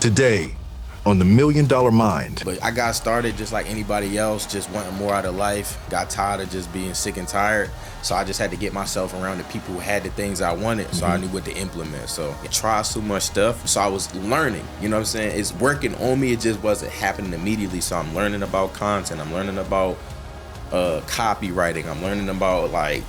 Today, on the $1 Million Mind. But I got started just like anybody else, just wanting more out of life. Got tired of just being sick and tired. So I just had to get myself around the people who had the things I wanted, so I knew what to implement. So I tried so much stuff, so I was learning. You know what I'm saying? It's working on me. It just wasn't happening immediately. So I'm learning about content. I'm learning about copywriting. I'm learning about like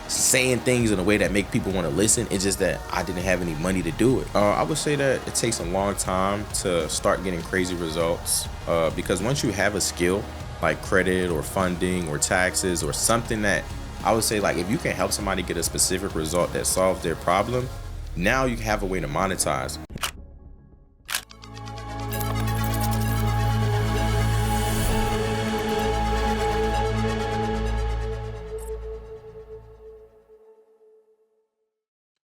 saying things in a way that make people want to listen. It's just that I didn't have any money to do it. I would say that it takes a long time to start getting crazy results because once you have a skill like credit or funding or taxes or something that I would say, like, if you can help somebody get a specific result that solves their problem, now you have a way to monetize.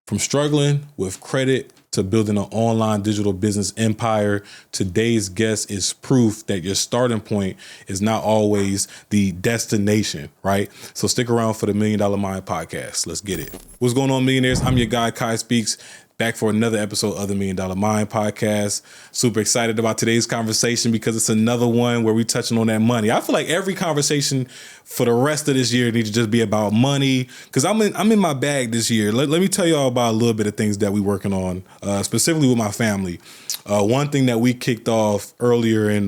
From struggling with credit to building an online digital business empire, today's guest is proof that your starting point is not always the destination, right? So stick around for the $1 Million Mind podcast. Let's get it. What's going on, millionaires? I'm your guy, Kai Speaks, back for another episode of the $1 Million Mind podcast. Super excited about today's conversation because it's another one where we touching on that money. I feel like every conversation for the rest of this year needs to just be about money because I'm in my bag this year. Let me tell y'all about a little bit of things that we're working on, specifically with my family. One thing that we kicked off earlier in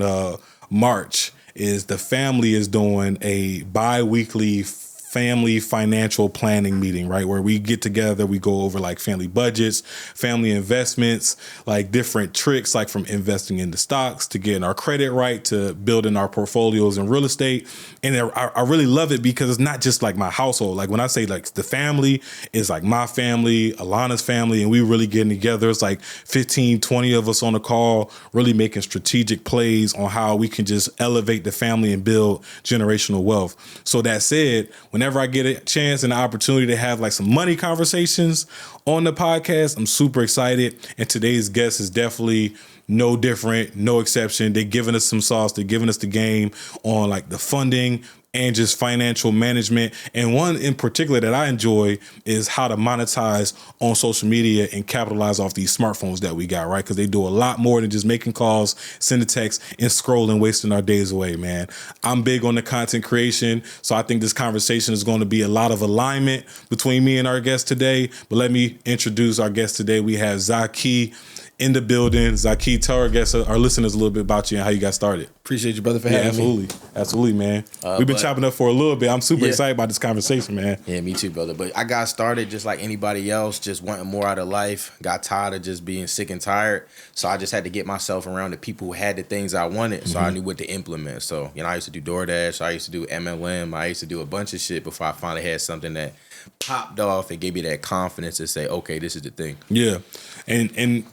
March is the family is doing a bi-weekly family financial planning meeting, right? Where we get together, we go over like family budgets, family investments, like different tricks, like from investing in the stocks to getting our credit right to building our portfolios in real estate. And I really love it because it's not just like my household. Like when I say like the family is like my family, Alana's family, and we really getting together. It's like 15, 20 of us on a call, really making strategic plays on how we can just elevate the family and build generational wealth. So that said, whenever I get a chance and an opportunity to have like some money conversations on the podcast, I'm super excited. And today's guest is definitely no different, no exception. They're giving us some sauce. They're giving us the game on like the funding and just financial management. And one in particular that I enjoy is how to monetize on social media and capitalize off these smartphones that we got, right? Because they do a lot more than just making calls, sending texts, and scrolling, wasting our days away, man. I'm big on the content creation, so I think this conversation is going to be a lot of alignment between me and our guest today. But let me introduce our guest today. We have Zakee in the building. Zakee, tell our guests, our listeners a little bit about you and how you got started. Appreciate you, brother, for having me. Absolutely, man. We've been chopping up for a little bit. I'm super excited about this conversation, man. Yeah, me too, brother. But I got started just like anybody else, just wanting more out of life. Got tired of just being sick and tired. So I just had to get myself around the people who had the things I wanted, so I knew what to implement. So, I used to do DoorDash. I used to do MLM. I used to do a bunch of shit before I finally had something that popped off and gave me that confidence to say, okay, this is the thing. Yeah. And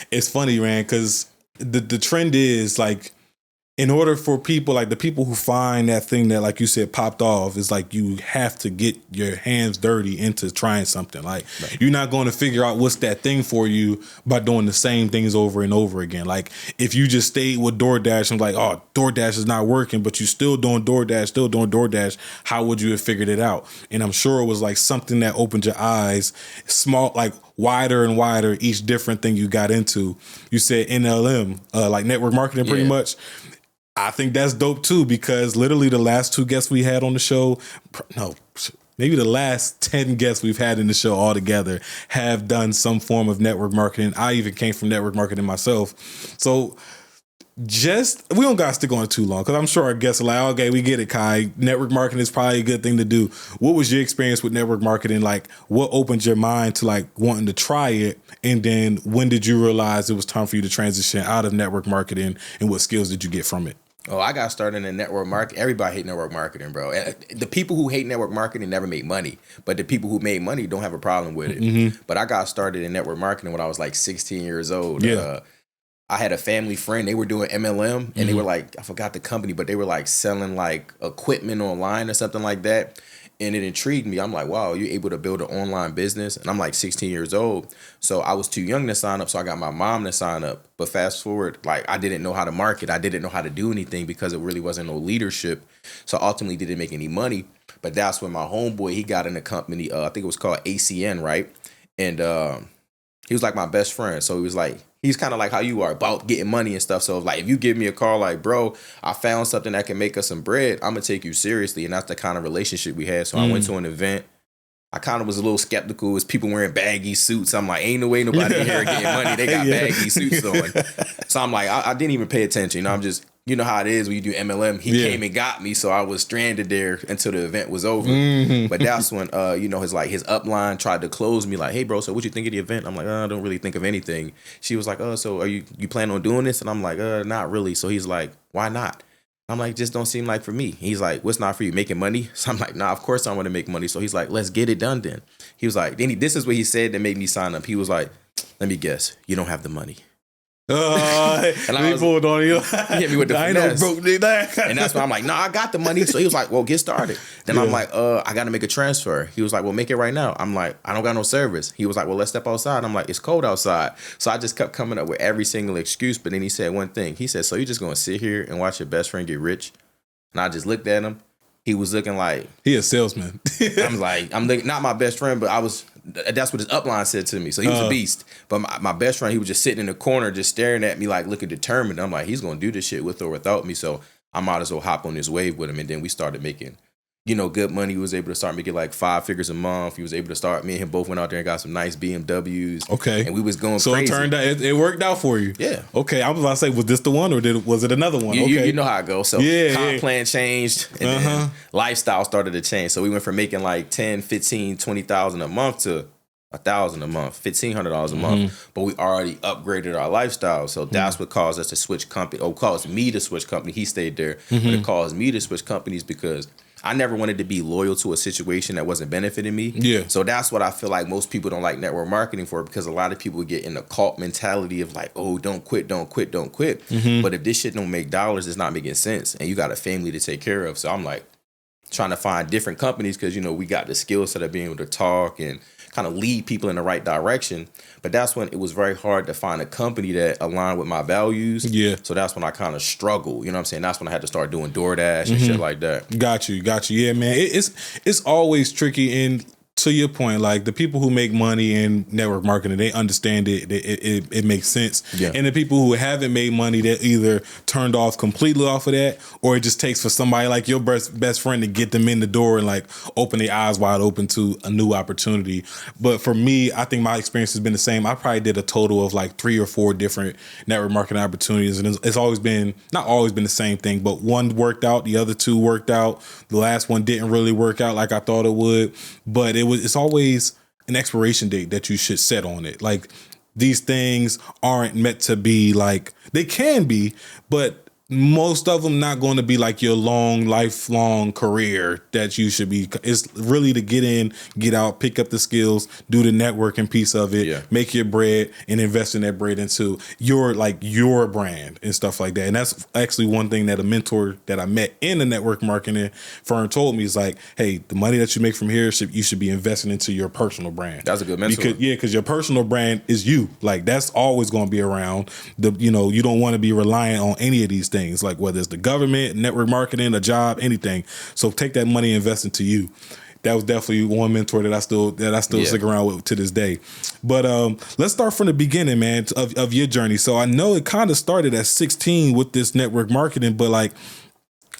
it's funny, man, because the trend is like, in order for people, like the people who find that thing that, like you said, popped off, is like you have to get your hands dirty into trying something. Like You're not going to figure out what's that thing for you by doing the same things over and over again. Like if you just stayed with DoorDash and like, oh, DoorDash is not working, but you still doing DoorDash, how would you have figured it out? And I'm sure it was like something that opened your eyes, small, like wider and wider, each different thing you got into. You said NLM, like network marketing, pretty much. I think that's dope too, because literally the last two guests we had on the show, maybe the last 10 guests we've had in the show altogether have done some form of network marketing. I even came from network marketing myself. So we don't got to stick on it too long, because I'm sure our guests are like, okay, we get it, Kai. Network marketing is probably a good thing to do. What was your experience with network marketing? Like, what opened your mind to like wanting to try it? And then when did you realize it was time for you to transition out of network marketing, and what skills did you get from it? Oh, I got started in network marketing. Everybody hate network marketing, bro. The people who hate network marketing never make money, but the people who made money don't have a problem with it. But I got started in network marketing when I was like 16 years old. I had a family friend. They were doing MLM, and they were like, I forgot the company, but they were like selling like equipment online or something like that. And it intrigued me. I'm like, wow, you're able to build an online business? And I'm like 16 years old. So I was too young to sign up. So I got my mom to sign up. But fast forward, like I didn't know how to market. I didn't know how to do anything because it really wasn't no leadership. So ultimately didn't make any money. But that's when my homeboy, he got in a company, I think it was called ACN, right? And he was like my best friend. So he was like, he's kind of like how you are about getting money and stuff. So like if you give me a call like, bro, I found something that can make us some bread, I'm gonna take you seriously. And that's the kind of relationship we had. So I went to an event. I kind of was a little skeptical. It was people wearing baggy suits. I'm like, ain't no way nobody in here getting money. They got baggy suits on. So I'm like, I didn't even pay attention. You know, I'm just, you know how it is when you do MLM. He came and got me, so I was stranded there until the event was over. But that's when, you know, his upline tried to close me. Like, hey, bro, so what you think of the event? I'm like, I don't really think of anything. She was like, so are you plan on doing this? And I'm like, not really. So he's like, why not? I'm like, just don't seem like for me. He's like, what's not for you? Making money? So I'm like, nah, of course I want to make money. So he's like, let's get it done then. He was like, this is what he said that made me sign up. He was like, let me guess, you don't have the money. And I pulled on you. He hit me with the finesse. Broke nigga. And that's why I'm like, I got the money. So he was like, well, get started. Then I'm like, I got to make a transfer. He was like, well, make it right now. I'm like, I don't got no service. He was like, well, let's step outside. I'm like, it's cold outside. So I just kept coming up with every single excuse. But then he said one thing. He said, so you just going to sit here and watch your best friend get rich? And I just looked at him. He was looking like he a salesman. I'm looking, not my best friend, but that's what his upline said to me. So he was a beast. But my best friend, he was just sitting in the corner, just staring at me like looking determined. I'm like, he's gonna do this shit with or without me. So I might as well hop on this wave with him. And then we started making, you know, good money. He was able to start making like 5 figures a month. He was able to start, me and him both went out there and got some nice BMWs. Okay. And we was going so crazy. So it turned out, it worked out for you. Yeah. Okay. I was about to say, was this the one or was it another one? You know how it goes. So comp plan changed and then lifestyle started to change. So we went from making like 10, 15, 20,000 a month to 1,000 a month, $1,500 a month, but we already upgraded our lifestyle. So that's what caused us to switch company, caused me to switch company. He stayed there, but it caused me to switch companies because I never wanted to be loyal to a situation that wasn't benefiting me. Yeah. So that's what I feel like most people don't like network marketing for, because a lot of people get in the cult mentality of like, oh, don't quit, don't quit, don't quit. But if this shit don't make dollars, it's not making sense. And you got a family to take care of. So I'm like trying to find different companies because, you know, we got the skill set of being able to talk and kind of lead people in the right direction. But that's when it was very hard to find a company that aligned with my values. Yeah. So that's when I kind of struggled. You know what I'm saying? That's when I had to start doing DoorDash and shit like that. Got you. Yeah, man. It's always tricky. And to your point, like the people who make money in network marketing, they understand it. It makes sense. Yeah. And the people who haven't made money, that either turned off completely off of that, or it just takes for somebody like your best friend to get them in the door and like open their eyes wide open to a new opportunity. But for me, I think my experience has been the same. I probably did a total of like 3 or 4 different network marketing opportunities, and it's always been, not always been the same thing, but one worked out, the other 2 worked out. The last one didn't really work out like I thought it would, but it's always an expiration date that you should set on it. Like, these things aren't meant to be like, they can be, but most of them not going to be like your lifelong career that you should be. It's really to get in, get out, pick up the skills, do the networking piece of it, make your bread, and invest in that bread into your brand and stuff like that. And that's actually one thing that a mentor that I met in the network marketing firm told me is like, hey, the money that you make from here, you should be investing into your personal brand. That's a good mentor. Because your personal brand is you. Like, that's always going to be around. You don't want to be reliant on any of these things, like whether it's the government, network marketing, a job, anything. So take that money and invest into you. That was definitely one mentor that I still stick around with to this day. But let's start from the beginning, man, of your journey. So I know it kind of started at 16 with this network marketing, but like,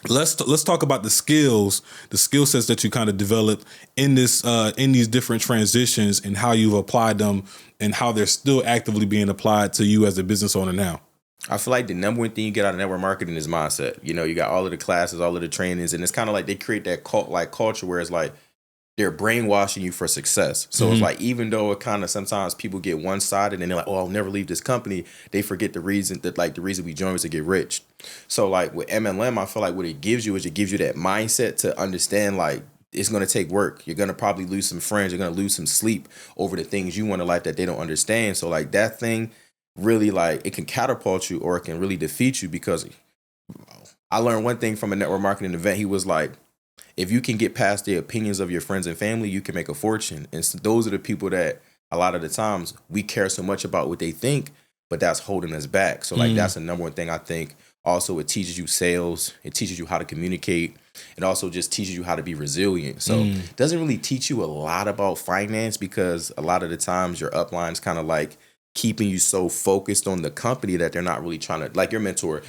let's talk about the skill sets that you kind of developed in this in these different transitions, and how you've applied them and how they're still actively being applied to you as a business owner now. I feel like the number one thing you get out of network marketing is mindset. You know, you got all of the classes, all of the trainings, and it's kind of like they create that cult-like culture where it's like they're brainwashing you for success. So it's like, even though it kind of sometimes people get one-sided and they're like, oh, I'll never leave this company, they forget the reason we joined was to get rich. So like with MLM, I feel like what it gives you is it gives you that mindset to understand like it's going to take work. You're going to probably lose some friends. You're going to lose some sleep over the things you want in life that they don't understand. So like that thing really, like, it can catapult you or it can really defeat you, because I learned one thing from a network marketing event. He was like, if you can get past the opinions of your friends and family, you can make a fortune. And so those are the people that a lot of the times we care so much about what they think, but that's holding us back. So like that's the number one thing I think. Also, it teaches you sales. It teaches you how to communicate. It also just teaches you how to be resilient. So it doesn't really teach you a lot about finance, because a lot of the times your upline's kind of like keeping you so focused on the company that they're not really trying to, like your mentor,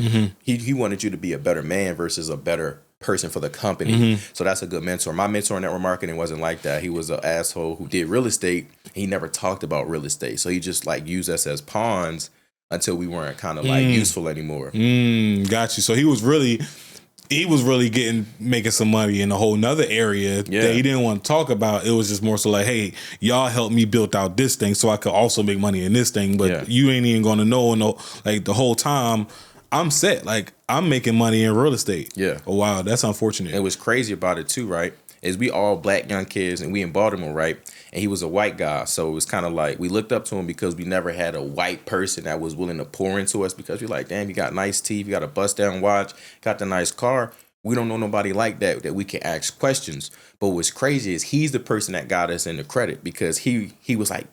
he wanted you to be a better man versus a better person for the company. So that's a good mentor. My mentor in network marketing wasn't like that. He was an asshole who did real estate. He never talked about real estate. So he just like used us as pawns until we weren't kind of like useful anymore. Got you. So he was really making some money in a whole nother area that he didn't want to talk about. It was just more so like, hey, y'all helped me build out this thing so I could also make money in this thing. But you ain't even going to know, like the whole time I'm set. Like I'm making money in real estate. Yeah. Oh, wow. That's unfortunate. And what's crazy about it too, right, is we all black young kids and we in Baltimore, right? And he was a white guy. So it was kind of like we looked up to him because we never had a white person that was willing to pour into us because we're like, damn, you got nice teeth, you got a bust down watch, got the nice car. We don't know nobody like that we can ask questions. But what's crazy is he's the person that got us into credit because he was like,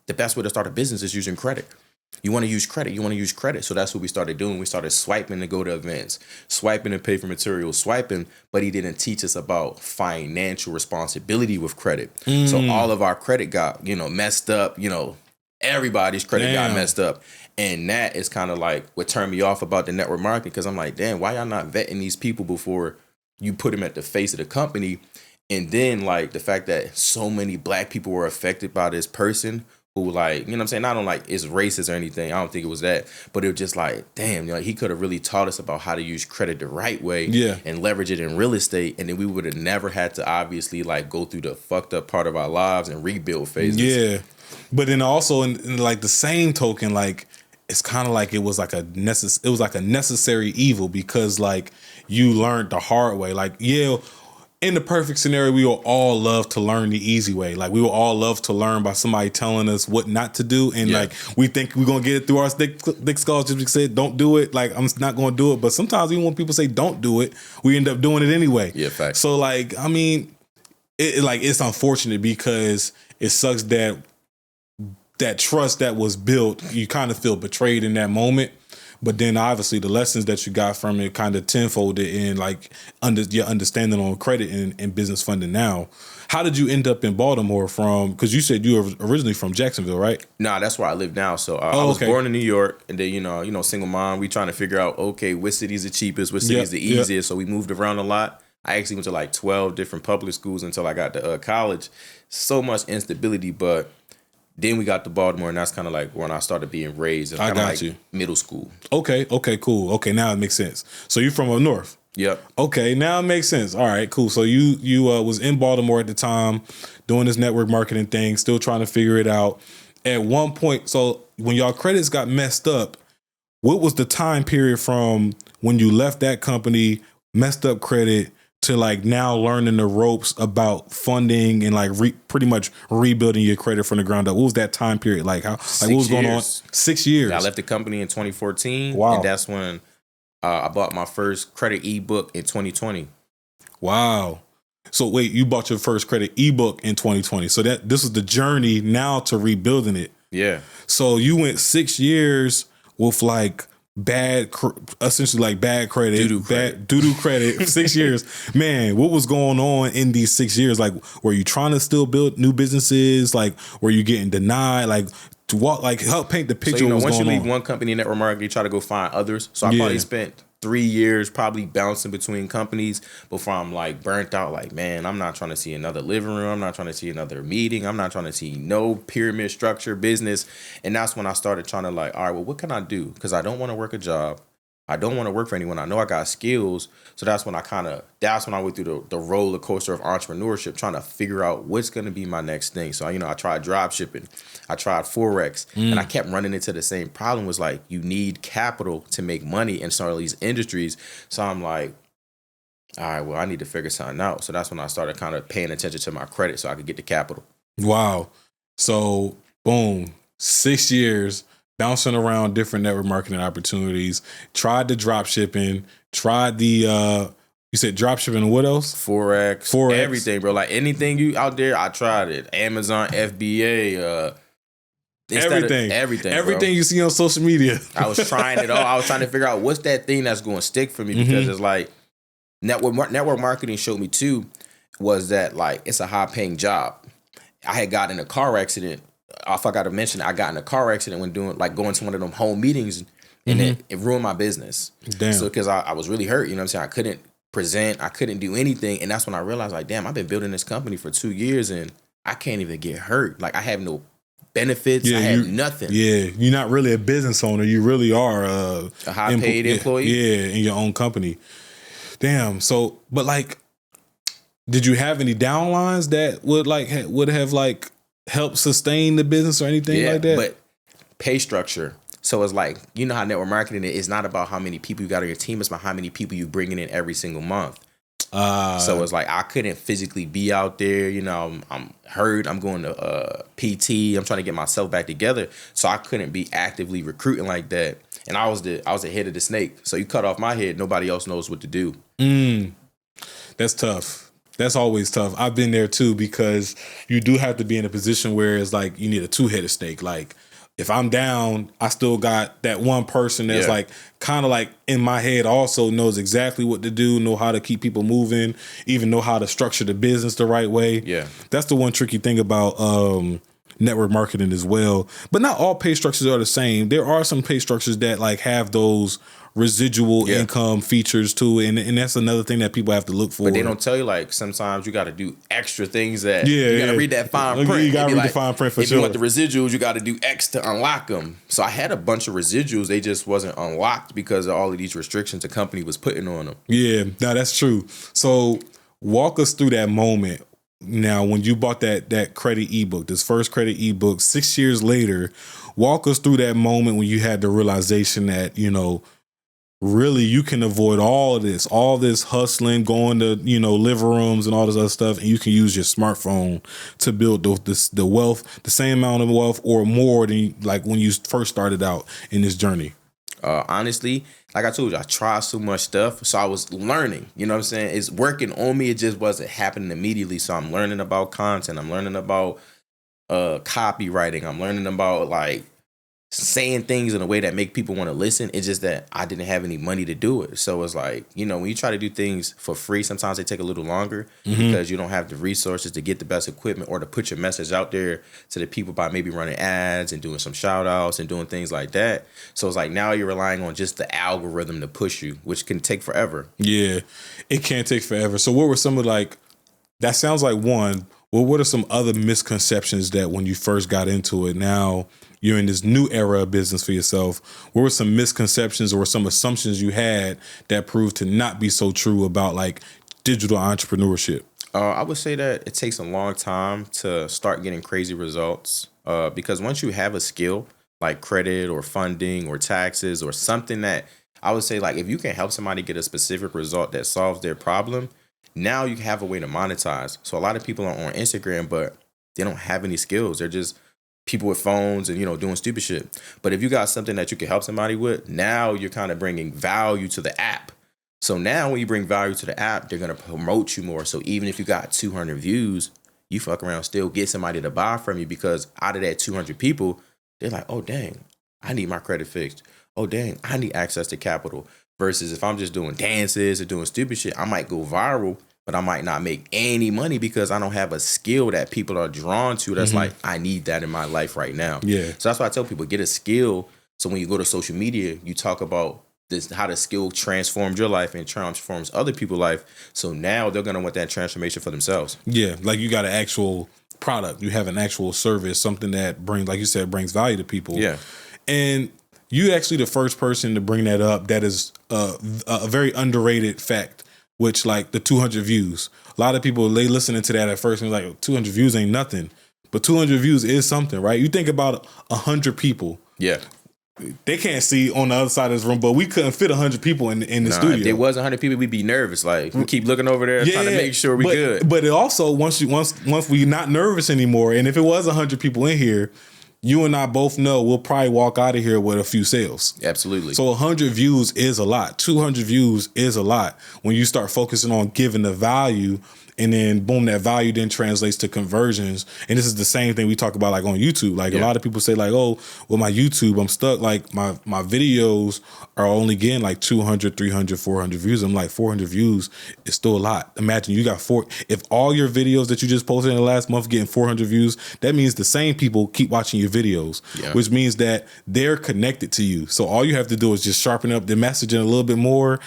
the best way to start a business is using credit. You want to use credit. You want to use credit. So that's what we started doing. We started swiping to go to events, swiping to pay for materials, swiping. But he didn't teach us about financial responsibility with credit. So all of our credit got, messed up. Everybody's credit got messed up. And that is kind of like what turned me off about the network marketing because I'm like, damn, why y'all not vetting these people before you put them at the face of the company? And then like the fact that so many black people were affected by this person who like, you know what I'm saying? I don't like it's racist or anything. I don't think it was that. But it was just like, damn, he could have really taught us about how to use credit the right way and leverage it in real estate. And then we would have never had to obviously like go through the fucked up part of our lives and rebuild phases. Yeah. But then also in like the same token, like it's kind of like it was like a necessary evil because like you learned the hard way. Like, in the perfect scenario, we will all love to learn the easy way. Like we will all love to learn by somebody telling us what not to do. And like, we think we're going to get it through our thick skulls just because they said, don't do it. Like, I'm not going to do it. But sometimes even when people say don't do it, we end up doing it anyway. Yeah, facts. So like, I mean, it's unfortunate because it sucks that trust that was built, you kind of feel betrayed in that moment. But then obviously the lessons that you got from it kind of tenfolded in like your understanding on credit and business funding now. How did you end up in Baltimore because you said you were originally from Jacksonville, right? Nah, that's where I live now. So I was born in New York and then, single mom, we trying to figure out, okay, which city's the cheapest, which city's the easiest. So we moved around a lot. I actually went to like 12 different public schools until I got to college. So much instability, but then we got to Baltimore, and that's kind of like when I started being raised. I got like you. Middle school. Okay, cool. Okay, now it makes sense. So you're from up north? Yep. Okay, now it makes sense. All right, cool. So you was in Baltimore at the time, doing this network marketing thing, still trying to figure it out. At one point, so when y'all credits got messed up, what was the time period from when you left that company, messed up credit, to like now learning the ropes about funding and like pretty much rebuilding your credit from the ground up? What was that time period like? What was going on? 6 years. I left the company in 2014. Wow. And that's when I bought my first credit ebook in 2020. Wow. So wait, you bought your first credit ebook in 2020. So this is the journey now to rebuilding it. Yeah. So you went 6 years with like essentially like bad credit, doo-doo credit, 6 years. Man, what was going on in these 6 years? Like, were you trying to still build new businesses? Like, were you getting denied? Like, to walk, like, help paint the picture. So, once you leave one company in network marketing, you try to go find others. So I probably spent 3 years probably bouncing between companies before I'm like burnt out. Like, man, I'm not trying to see another living room. I'm not trying to see another meeting. I'm not trying to see no pyramid structure business. And that's when I started trying to like, all right, well, what can I do? Because I don't want to work a job. I don't want to work for anyone. I know I got skills. So that's when I went through the roller coaster of entrepreneurship, trying to figure out what's going to be my next thing. So, I tried drop shipping. I tried Forex. And I kept running into the same problem was like, you need capital to make money in some of these industries. So I'm like, all right, well, I need to figure something out. So that's when I started kind of paying attention to my credit so I could get the capital. Wow. So, boom, 6 years. Bouncing around different network marketing opportunities, tried the drop shipping, tried the, you said drop shipping and what else? Forex, everything, bro. Like anything you out there, I tried it. Amazon, FBA, everything you see on social media. I was trying it all. I was trying to figure out what's that thing that's going to stick for me because it's like network marketing showed me too was that like it's a high paying job. I had got in a car accident I forgot to mention, I got in a car accident when going to one of them home meetings, and it ruined my business. Damn. So because I was really hurt, you know what I'm saying? I couldn't present, I couldn't do anything, and that's when I realized, like, damn, I've been building this company for 2 years, and I can't even get hurt. Like, I have no benefits. I have nothing. Yeah, you're not really a business owner. You really are a high paid employee. Yeah, in your own company. Damn. So, but like, did you have any downlines that would have helped sustain the business or anything like that? But pay structure. So it's like, you know how network marketing is. It's not about how many people you got on your team. It's about how many people you bringing in every single month. So it's like I couldn't physically be out there. You know, I'm hurt. I'm going to PT. I'm trying to get myself back together. So I couldn't be actively recruiting like that. And I was the head of the snake. So you cut off my head, nobody else knows what to do. That's tough. That's always tough. I've been there too, because you do have to be in a position where it's like you need a two-headed snake. Like, if I'm down, I still got that one person that's like kind of like in my head also knows exactly what to do, know how to keep people moving, even know how to structure the business the right way. Yeah. That's the one tricky thing about network marketing as well. But not all pay structures are the same. There are some pay structures that like have those residual income features too, and that's another thing that people have to look for. But they don't tell you, like, sometimes you got to do extra things that you got to read that fine print. You got to read the fine print for sure. If you want the residuals, you got to do X to unlock them. So I had a bunch of residuals, they just wasn't unlocked because of all of these restrictions the company was putting on them. Yeah, no, that's true. So walk us through that moment. Now, when you bought that credit ebook, this first credit ebook, 6 years later, walk us through that moment when you had the realization that, you know, really you can avoid all this hustling, going to, you know, living rooms and all this other stuff, and you can use your smartphone to build the wealth, the same amount of wealth or more than like when you first started out in this journey. Honestly, like I told you, I tried so much stuff, so I was learning. You know what I'm saying? It's working on me. It just wasn't happening immediately. So I'm learning about content. I'm learning about copywriting. I'm learning about like saying things in a way that make people want to listen. It's just that I didn't have any money to do it. So it's like, you know, when you try to do things for free, sometimes they take a little longer because you don't have the resources to get the best equipment or to put your message out there to the people by maybe running ads and doing some shout outs and doing things like that. So it's like now you're relying on just the algorithm to push you, which can take forever. Yeah, it can take forever. So what were some of that sounds like one, well, what are some other misconceptions that when you first got into it, now you're in this new era of business for yourself, what were some misconceptions or some assumptions you had that proved to not be so true about like digital entrepreneurship? I would say that it takes a long time to start getting crazy results because once you have a skill like credit or funding or taxes or something that I would say, like, if you can help somebody get a specific result that solves their problem, now you have a way to monetize. So a lot of people are on Instagram, but they don't have any skills. They're just people with phones and, you know, doing stupid shit. But if you got something that you can help somebody with, now you're kind of bringing value to the app. So now when you bring value to the app, they're going to promote you more. So even if you got 200 views, you fuck around still get somebody to buy from you because out of that 200 people, they're like, oh, dang, I need my credit fixed. Oh, dang, I need access to capital. Versus if I'm just doing dances or doing stupid shit, I might go viral, but I might not make any money because I don't have a skill that people are drawn to. That's like, I need that in my life right now. Yeah. So that's why I tell people, get a skill. So when you go to social media, you talk about this, how the skill transformed your life and transforms other people's life. So now they're going to want that transformation for themselves. Yeah. Like you got an actual product. You have an actual service, something that brings, like you said, brings value to people. Yeah. And you actually the first person to bring that up. That is a very underrated fact. Which like the 200 views. A lot of people, they listening to that at first and like 200 views ain't nothing. But 200 views is something, right? You think about 100 people. Yeah. They can't see on the other side of this room, but we couldn't fit 100 people in the studio. If there was 100 people, we'd be nervous. Like we keep looking over there trying to make sure we're good. But it also, once we're not nervous anymore, and if it was 100 people in here, you and I both know we'll probably walk out of here with a few sales. Absolutely. So 100 views is a lot. 200 views is a lot when you start focusing on giving the value and then boom, that value then translates to conversions. And this is the same thing we talk about like on YouTube. Like a lot of people say like, oh, well, my YouTube, I'm stuck. Like my videos are only getting like 200, 300, 400 views. I'm like 400 views is still a lot. Imagine you got if all your videos that you just posted in the last month getting 400 views, that means the same people keep watching your videos, which means that they're connected to you. So all you have to do is just sharpen up the messaging a little bit more,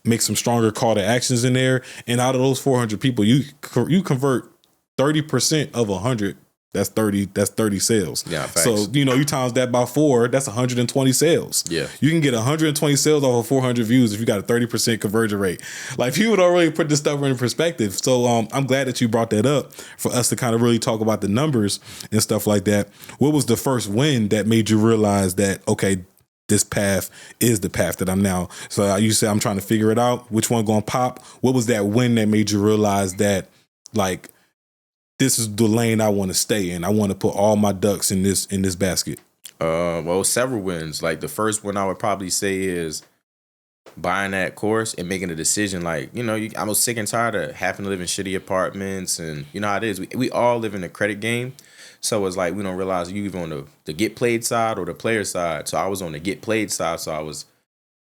make some stronger call to actions in there, and out of those 400 people, you convert 30% of 100. That's 30 sales. Yeah, facts. So, you times that by 4, that's 120 sales. Yeah. You can get 120 sales off of 400 views if you got a 30% conversion rate. Like, people don't really put this stuff in perspective. So, I'm glad that you brought that up for us to kind of really talk about the numbers and stuff like that. What was the first win that made you realize that, okay, this path is the path that I'm now? So you said I'm trying to figure it out. Which one going to pop? What was that win that made you realize that, like, this is the lane I want to stay in? I want to put all my ducks in this basket. Well, several wins. Like the first one I would probably say is buying that course and making a decision. Like, I was sick and tired of having to live in shitty apartments, and you know how it is. We all live in the credit game. So it's like we don't realize you either on the get played side or the player side. So I was on the get played side. So I was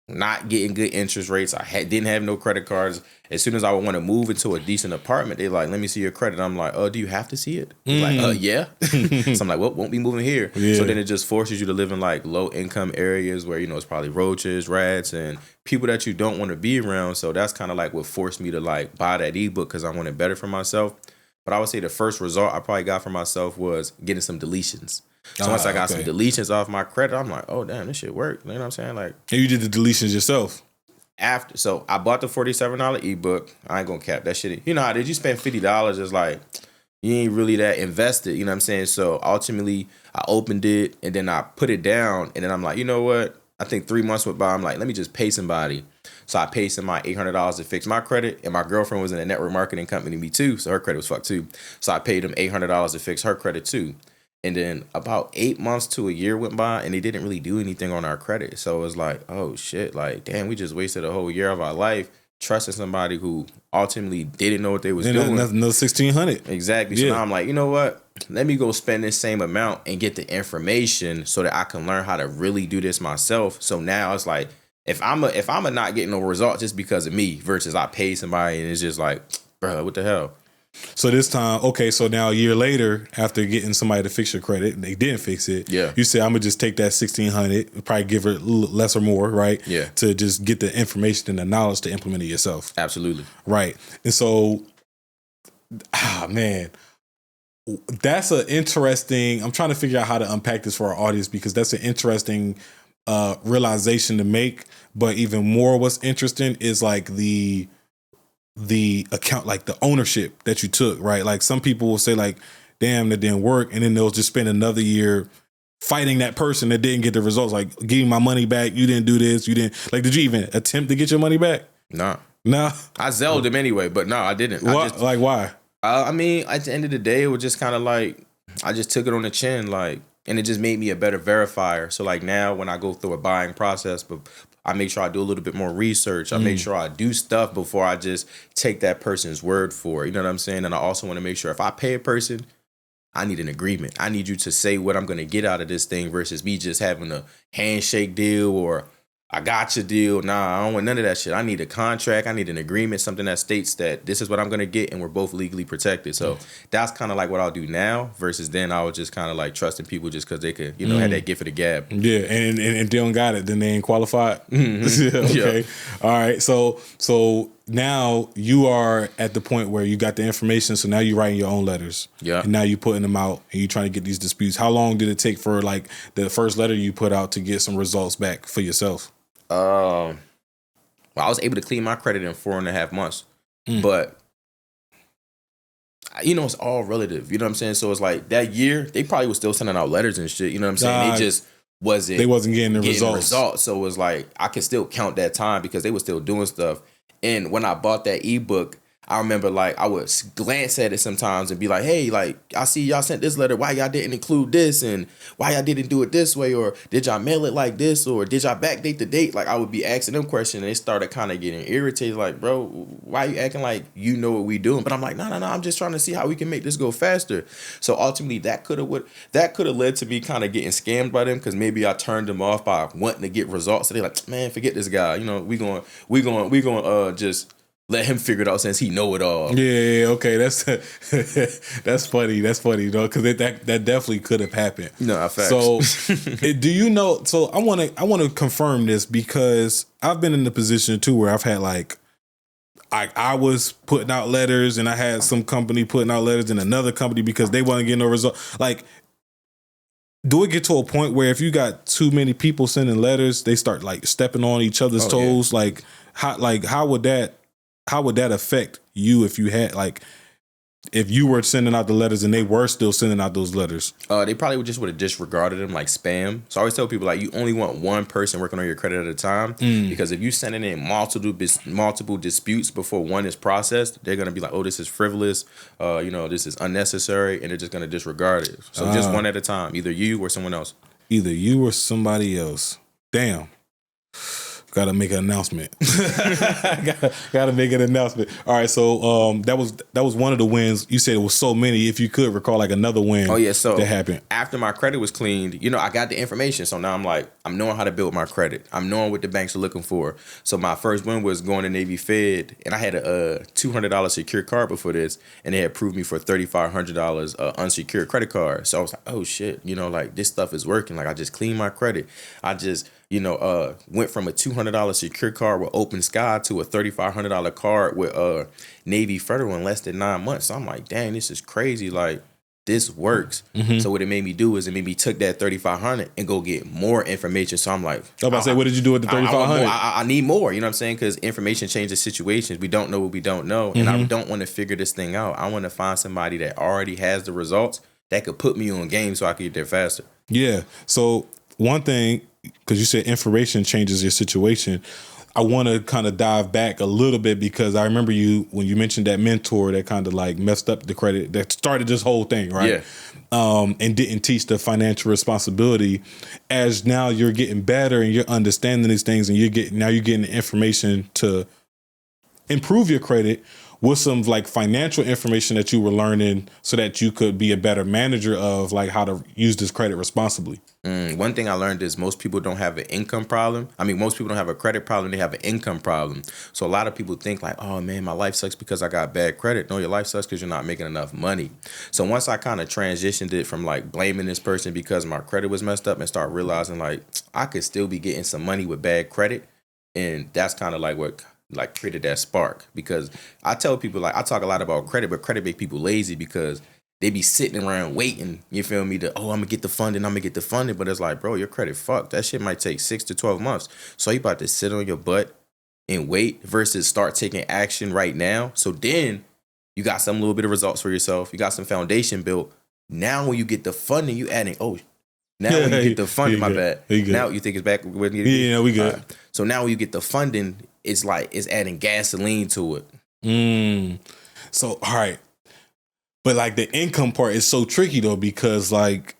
not getting good interest rates. I didn't have no credit cards. As soon as I would want to move into a decent apartment, they're like, let me see your credit. I'm like, oh, do you have to see it? Like, yeah. So I'm like, well, won't be moving here. Yeah. So then it just forces you to live in like low income areas where, it's probably roaches, rats, and people that you don't want to be around. So that's kind of like what forced me to like buy that ebook because I wanted better for myself. But I would say the first result I probably got for myself was getting some deletions. So once I got some deletions off my credit, I'm like, oh, damn, this shit worked. You know what I'm saying? Like, and you did the deletions yourself? So I bought the $47 ebook. I ain't gonna cap that shit. You know how did you spend $50? It's like, you ain't really that invested. You know what I'm saying? So ultimately, I opened it and then I put it down. And then I'm like, you know what? I think 3 months went by. I'm like, let me just pay somebody. So I paid somebody $800 to fix my credit, and my girlfriend was in a network marketing company, me too, so her credit was fucked too. So I paid them $800 to fix her credit too. And then about 8 months to a year went by, and they didn't really do anything on our credit. So it was like, oh shit, like damn, we just wasted a whole year of our life trusting somebody who ultimately didn't know what they was doing. Another $1,600. Exactly. So now I'm like, you know what? Let me go spend this same amount and get the information so that I can learn how to really do this myself. So now it's like, if I'm a not getting no result just because of me versus I pay somebody and it's just like, bro, what the hell? So this time, okay, so now a year later, after getting somebody to fix your credit, and they didn't fix it. Yeah. You said, I'm gonna just take that $1,600, probably give it less or more, right? Yeah. To just get the information and the knowledge to implement it yourself. Absolutely. Right. And so, man, that's an interesting. I'm trying to figure out how to unpack this for our audience because that's an interesting realization to make. But even more, what's interesting is like the account, like the ownership that you took, right? Like some people will say like, damn, that didn't work. And then they'll just spend another year fighting that person that didn't get the results. Like, give me my money back. You didn't do this. You didn't. Like, did you even attempt to get your money back? Nah. Nah. I Zelled him anyway, but no, I didn't. What? Like, why? I mean, at the end of the day, it was just kind of like, I just took it on the chin, like, and it just made me a better verifier. So like now when I go through a buying process, but I make sure I do a little bit more research. I make sure I do stuff before I just take that person's word for it. You know what I'm saying? And I also want to make sure if I pay a person, I need an agreement. I need you to say what I'm going to get out of this thing versus me just having a handshake deal or I got your deal. Nah, I don't want none of that shit. I need a contract. I need an agreement, something that states that this is what I'm going to get and we're both legally protected. So that's kind of like what I'll do now versus then I was just kind of like trusting people just because they could, had that gift of the gab. Yeah, and they don't got it, then they ain't qualified. Mm-hmm. Okay. Yep. All right. So now you are at the point where you got the information. So now you're writing your own letters. Yeah. And now you're putting them out and you're trying to get these disputes. How long did it take for like the first letter you put out to get some results back for yourself? Well, I was able to clean my credit in 4.5 months, but it's all relative. You know what I'm saying? So it's like that year, they probably was still sending out letters and shit. You know what I'm saying? They just wasn't. They wasn't getting the results. So it was like I can still count that time because they were still doing stuff. And when I bought that ebook, I remember like I would glance at it sometimes and be like, hey, like I see y'all sent this letter. Why y'all didn't include this? And why y'all didn't do it this way? Or did y'all mail it like this? Or did y'all backdate the date? Like I would be asking them questions and they started kind of getting irritated. Like, bro, why you acting like you know what we doing? But I'm like, no, I'm just trying to see how we can make this go faster. So ultimately that could have led to me kind of getting scammed by them because maybe I turned them off by wanting to get results. So they're like, man, forget this guy. You know, we going just let him figure it out since he know it all. Yeah, okay, that's that's funny. That's funny, though, because that definitely could have happened. No, facts. So, do you know? So, I want to confirm this because I've been in the position too where I've had like, I was putting out letters and I had some company putting out letters and another company because they wasn't getting no result. Like, do it get to a point where if you got too many people sending letters, they start like stepping on each other's toes? Yeah. How would that affect you if you had like if you were sending out the letters and they were still sending out those letters? They probably would have disregarded them like spam. So I always tell people like you only want one person working on your credit at a time because if you sending in multiple disputes before one is processed, they're gonna be like, oh, this is frivolous, this is unnecessary, and they're just gonna disregard it. So just one at a time, either you or someone else. Either you or somebody else. Damn. Got to make an announcement. Got to make an announcement. All right, so that was one of the wins. You said it was so many. If you could recall like another win. Oh yeah, so that happened after my credit was cleaned. I got the information, so now I'm knowing how to build my credit. I'm knowing what the banks are looking for. So my first win was going to Navy Fed, and I had a $200 secured card before this, and they had approved me for $3,500 unsecured credit card. So I was like, oh shit, like this stuff is working. Like I just cleaned my credit. I just went from a $200 secure card with Open Sky to a $3,500 card with Navy Federal in less than 9 months. So I'm like, dang, this is crazy. Like, this works. Mm-hmm. So what it made me do is it made me took that $3,500 and go get more information. So I'm like, I was about to say, what did you do with the $3,500? I need more. You know what I'm saying? Because information changes situations. We don't know what we don't know, and I don't want to figure this thing out. I want to find somebody that already has the results that could put me on game so I could get there faster. Yeah. So one thing, because you said information changes your situation, I want to kind of dive back a little bit because I remember when you mentioned that mentor that kind of like messed up the credit, that started this whole thing, right? Yeah. And didn't teach the financial responsibility. As now you're getting better and you're understanding these things and you're getting the information to improve your credit with some like financial information that you were learning so that you could be a better manager of like how to use this credit responsibly. One thing I learned is most people don't have an income problem. I mean, most people don't have a credit problem. They have an income problem. So a lot of people think like, oh man, my life sucks because I got bad credit. No, your life sucks because you're not making enough money. So once I kind of transitioned it from like blaming this person because my credit was messed up and start realizing like I could still be getting some money with bad credit. And that's kind of like what like created that spark, because I tell people like I talk a lot about credit, but credit make people lazy because they be sitting around waiting, you feel me, I'm gonna get the funding, but it's like, bro, your credit fucked. That shit might take 6 to 12 months. So you about to sit on your butt and wait versus start taking action right now. So then you got some little bit of results for yourself. You got some foundation built. Now when you get the funding, you adding, when you get the funding, my bad. Now you think it's back where it is? Yeah, we good. Right. So now when you get the funding, it's like it's adding gasoline to it. So all right. But like the income part is so tricky though, because like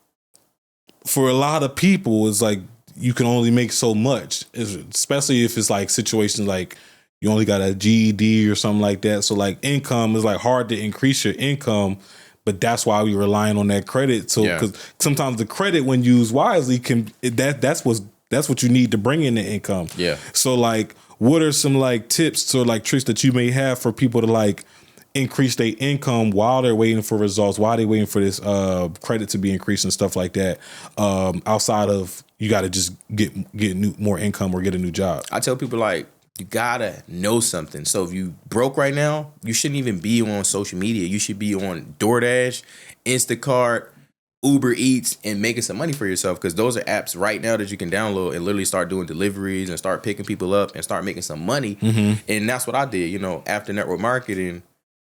for a lot of people, it's like you can only make so much, especially if it's like situations like you only got a GED or something like that. So like income is like hard to increase your income, but that's why we're relying on that credit. So because sometimes the credit, when used wisely, that's what you need to bring in the income. Yeah. So like, what are some like tips or like tricks that you may have for people to like increase their income while they're waiting for results, while they're waiting for this credit to be increased and stuff like that, outside of you got to just get more income or get a new job? I tell people like, you gotta know something. So if you broke right now, you shouldn't even be on social media. You should be on DoorDash, Instacart, Uber Eats, and making some money for yourself, because those are apps right now that you can download and literally start doing deliveries and start picking people up and start making some money. And that's what I did, after network marketing.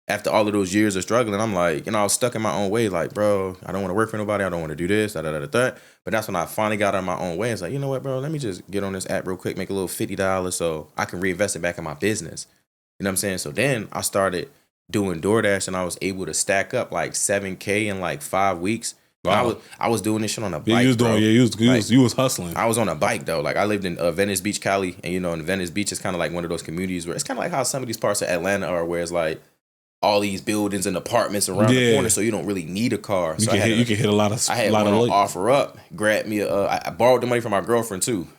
After all of those years of struggling, I'm like, I was stuck in my own way. Like, bro, I don't want to work for nobody. I don't want to do this, But that's when I finally got out of my own way. It's like, you know what, bro? Let me just get on this app real quick, make a little $50 so I can reinvest it back in my business. You know what I'm saying? So then I started doing DoorDash, and I was able to stack up like 7K in like 5 weeks. Wow. I was doing this shit on a bike. Yeah, you was doing. Bro. Yeah, you was hustling. I was on a bike though. Like I lived in Venice Beach, Cali, and in Venice Beach, it's kind of like one of those communities where it's kind of like how some of these parts of Atlanta are, where it's like all these buildings and apartments around the corner, so you don't really need a car. You So can hit a lot of. I had one on offer up. Grabbed me. I borrowed the money from my girlfriend too,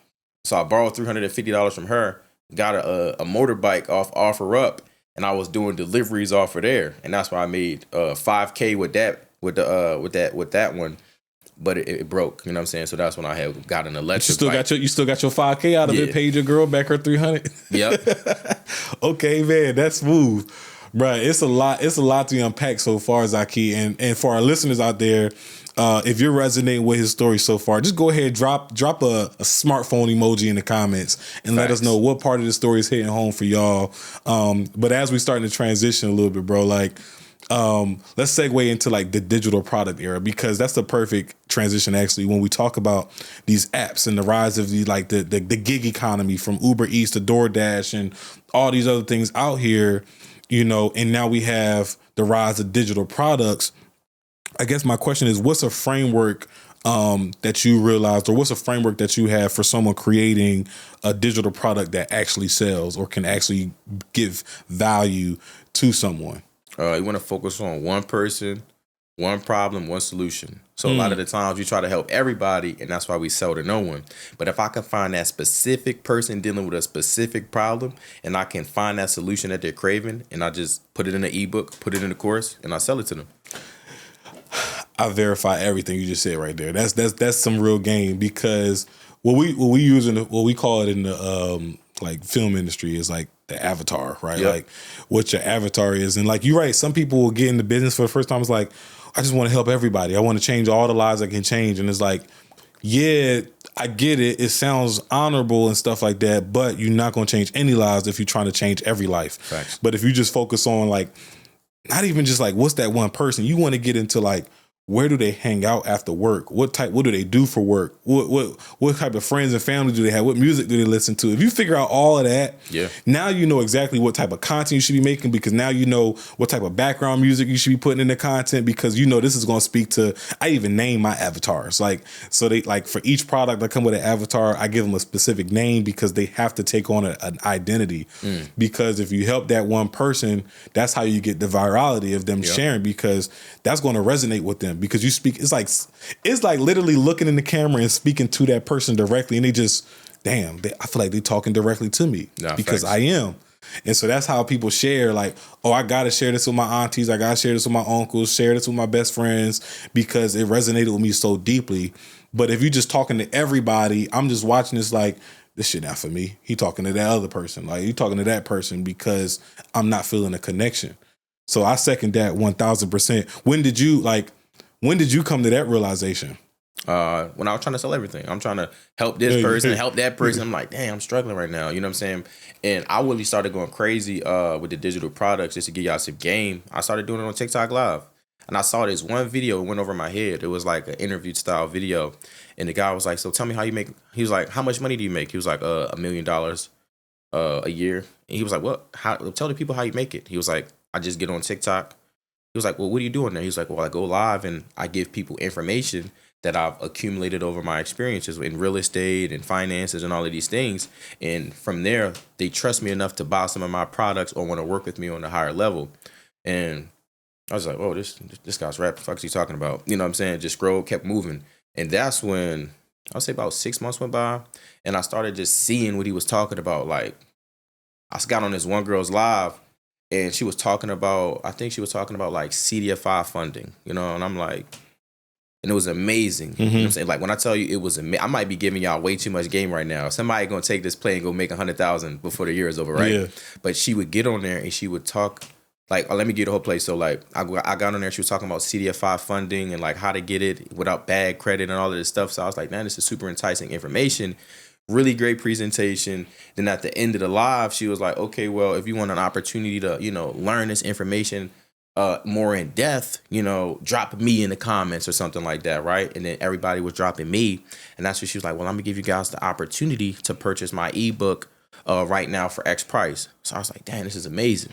so I borrowed $350 from her. Got a motorbike off offer up, and I was doing deliveries off of there, and that's why I made 5K with that one. But it broke, you know what I'm saying? So that's when I had got an electric bike. You still got your 5K out of it, paid your girl back her 300. Yep. Okay, man, that's smooth. Right. It's a lot to unpack so far, Zakee. And for our listeners out there, if you're resonating with his story so far, just go ahead, drop a smartphone emoji in the comments and let us know what part of the story is hitting home for y'all. But as we starting to transition a little bit, bro, like, let's segue into like the digital product era, because that's the perfect transition actually when we talk about these apps and the rise of the gig economy, from Uber Eats to DoorDash and all these other things out here, and now we have the rise of digital products. I guess my question is, what's a framework that you realized, or what's a framework that you have for someone creating a digital product that actually sells or can actually give value to someone? You want to focus on one person, one problem, one solution. So a lot of the times we try to help everybody, and that's why we sell to no one. But if I can find that specific person dealing with a specific problem, and I can find that solution that they're craving, and I just put it in an ebook, put it in a course, and I sell it to them. I verify everything you just said right there. That's some real game, because what we call it in the like film industry is like the avatar, right? Yep. Like what your avatar is. And like you're right, some people will get into business for the first time. It's like, I just want to help everybody. I want to change all the lives I can change. And it's like, yeah, I get it. It sounds honorable and stuff like that, but you're not going to change any lives if you're trying to change every life. Facts. But if you just focus on like, not even just like, what's that one person? You want to get into like, where do they hang out after work? What do they do for work? What type of friends and family do they have? What music do they listen to? If you figure out all of that, now you know exactly what type of content you should be making, because now you know what type of background music you should be putting in the content, because this is going to speak to, I even name my avatars. Like, so they like for each product that come with an avatar, I give them a specific name because they have to take on an identity. Because if you help that one person, that's how you get the virality of them sharing, because that's going to resonate with them. Because you speak, it's like literally looking in the camera and speaking to that person directly, and they just, I feel like they're talking directly to me because I am. And so that's how people share, like, oh, I gotta share this with my aunties, I gotta share this with my uncles, share this with my best friends, because it resonated with me so deeply. But if you're just talking to everybody, I'm just watching this like, this shit not for me. He talking to that other person, like he talking to that person, because I'm not feeling a connection. So I second that 1000%. When did you come to that realization? When I was trying to sell everything. I'm trying to help this person, help that person. I'm like, damn, I'm struggling right now. You know what I'm saying? And I really started going crazy with the digital products, just to give y'all some game. I started doing it on TikTok Live. And I saw this one video, it went over my head. It was like an interview style video. And the guy was like, so tell me how you make, he was like, how much money do you make? He was like, $1 million a year. And he was like, what? Tell the people how you make it. He was like, I just get on TikTok. He was like, well, what are you doing there? He was like, well, I go live and I give people information that I've accumulated over my experiences in real estate and finances and all of these things. And from there, they trust me enough to buy some of my products or want to work with me on a higher level. And I was like, oh, this guy's rap. What the fuck is he talking about? You know what I'm saying? Just scrolled, kept moving. And that's when, I'll say about 6 months went by, and I started just seeing what he was talking about. Like, I got on this one girl's live, and she was talking about, I think she was talking about like CDFI funding, and I'm like, and it was amazing. You know what I'm saying? Like, when I tell you it was amazing, I might be giving y'all way too much game right now. Somebody gonna take this play and go make 100,000 before the year is over, right? Yeah. But she would get on there and she would talk, like, oh, let me get the whole place. So like, I got on there, she was talking about CDFI funding and like how to get it without bad credit and all of this stuff. So I was like, man, this is super enticing information. Really great presentation. Then at the end of the live, she was like, okay, well, if you want an opportunity to, learn this information more in depth, drop me in the comments or something like that, right? And then everybody was dropping me. And that's when she was like, well, I'm gonna give you guys the opportunity to purchase my ebook right now for X price. So I was like, damn, this is amazing.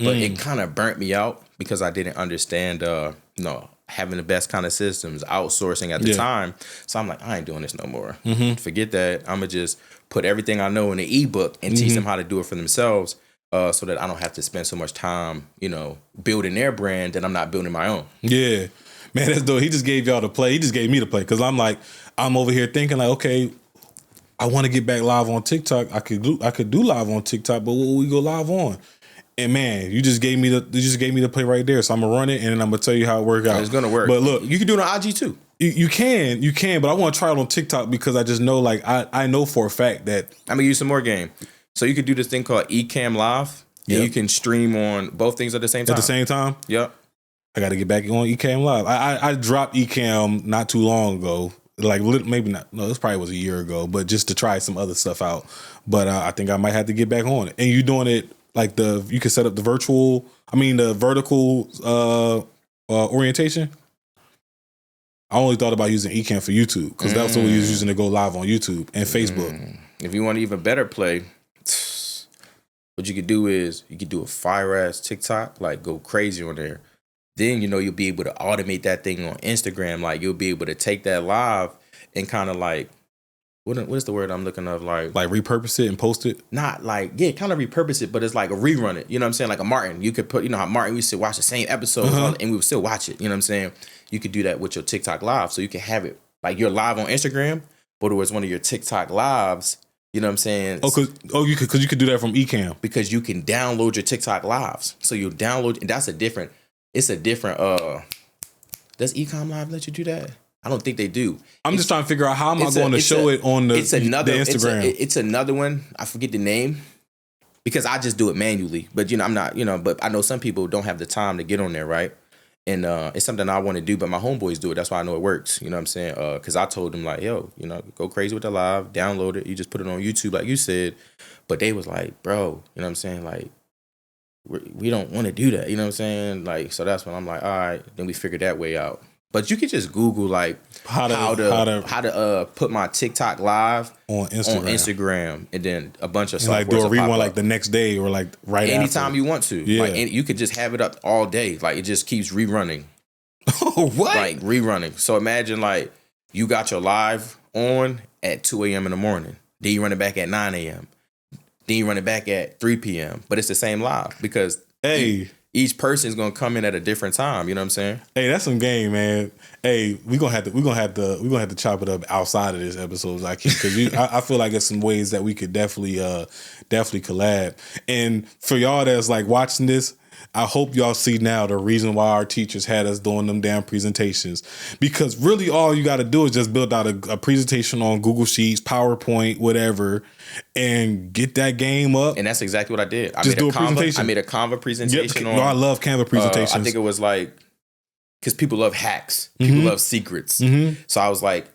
but it kind of burnt me out because I didn't understand, having the best kind of systems, outsourcing at the time. So I'm like, I ain't doing this no more. Forget that. I'm going to just put everything I know in an ebook and teach them how to do it for themselves, so that I don't have to spend so much time, building their brand that I'm not building my own. Yeah. Man, that's dope. He just gave y'all the play. He just gave me the play because I'm over here thinking like, okay, I want to get back live on TikTok. I could do live on TikTok, but what will we go live on? And man, you just gave me the play right there. So I'm gonna run it and then I'm gonna tell you how it works out. It's gonna work. But look, you can do it on IG too. You can, but I want to try it on TikTok because I just know, like, I know for a fact that I'm gonna use some more game. So you could do this thing called Ecamm Live, and you can stream on both things at the same time. At the same time? Yep. I got to get back on Ecamm Live. I dropped Ecamm not too long ago. Like, maybe not. No, this probably was a year ago, but just to try some other stuff out. But I think I might have to get back on it. And you doing it like you can set up the vertical orientation. I only thought about using Ecamm for YouTube because that's what we was using to go live on YouTube and Facebook. If you want an even better play, what you could do is you could do a fire ass TikTok, like go crazy on there. Then you'll be able to automate that thing on Instagram. Like you'll be able to take that live and kind of like what is the word I'm looking of? Like repurpose it and post it? Not like, kind of repurpose it, but it's like a rerun it. You know what I'm saying? Like a Martin. You could put, how Martin, we used to watch the same episodes and we would still watch it. You know what I'm saying? You could do that with your TikTok live. So you can have it like you're live on Instagram, but it was one of your TikTok lives. You know what I'm saying? Because you could do that from Ecamm. Because you can download your TikTok lives. So you download, and does Ecamm Live let you do that? I don't think they do. I'm just trying to figure out how am I going to show it on the Instagram. It's another one. I forget the name because I just do it manually. But I'm not. But I know some people don't have the time to get on there, right? And it's something I want to do, but my homeboys do it. That's why I know it works. You know what I'm saying? Because I told them like, yo, go crazy with the live, download it. You just put it on YouTube, like you said. But they was like, bro, you know what I'm saying? Like, we don't want to do that. You know what I'm saying? Like, so that's when I'm like, all right. Then we figured that way out. But you could just Google like how to put my TikTok live on Instagram, and then a bunch of software. Like do a rerun like the next day or like right anytime after. You want to. Yeah. Like, you could just have it up all day. Like it just keeps rerunning. What? Like rerunning. So imagine like you got your live on at 2 a.m. in the morning. Then you run it back at 9 a.m. Then you run it back at 3 p.m. But it's the same live because each person is gonna come in at a different time. You know what I'm saying? Hey, that's some game, man. Hey, we gonna have to chop it up outside of this episode, Zakee, because I feel like there's some ways that we could definitely collab. And for y'all that's like watching this, I hope y'all see now the reason why our teachers had us doing them damn presentations. Because really all you got to do is just build out a presentation on Google Sheets, PowerPoint, whatever, and get that game up. And that's exactly what I did. I made a Canva presentation on. No, I love Canva presentations. I think it was like, because people love hacks. People love secrets. So I was like,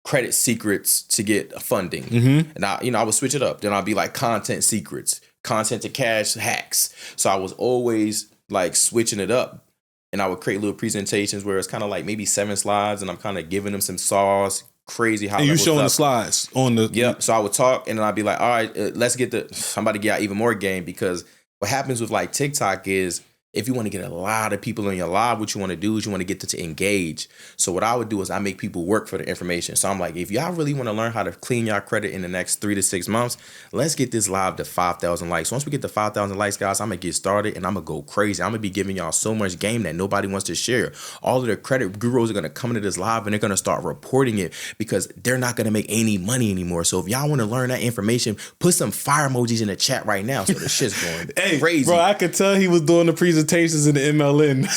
credit secrets to get funding. And I would switch it up. Then I'll be like content secrets. Content to cash hacks. So I was always like switching it up, and I would create little presentations where it's kind of like maybe 7 slides, and I'm kind of giving them some sauce, crazy how. And you showing the slides on the. Yep. So I would talk, and then I'd be like, all right, let's get somebody get out even more game, because what happens with like TikTok is, if you want to get a lot of people in your live, what you want to do is you want to get them to engage. So what I would do is I make people work for the information. So I'm like, if y'all really want to learn how to clean your credit in the next 3 to 6 months, let's get this live to 5,000 likes. Once we get to 5,000 likes, guys, I'm going to get started and I'm going to go crazy. I'm going to be giving y'all so much game that nobody wants to share. All of the credit gurus are going to come into this live and they're going to start reporting it because they're not going to make any money anymore. So if y'all want to learn that information, put some fire emojis in the chat right now. So the shit's going crazy. Bro, I could tell he was doing the presentations in the MLN.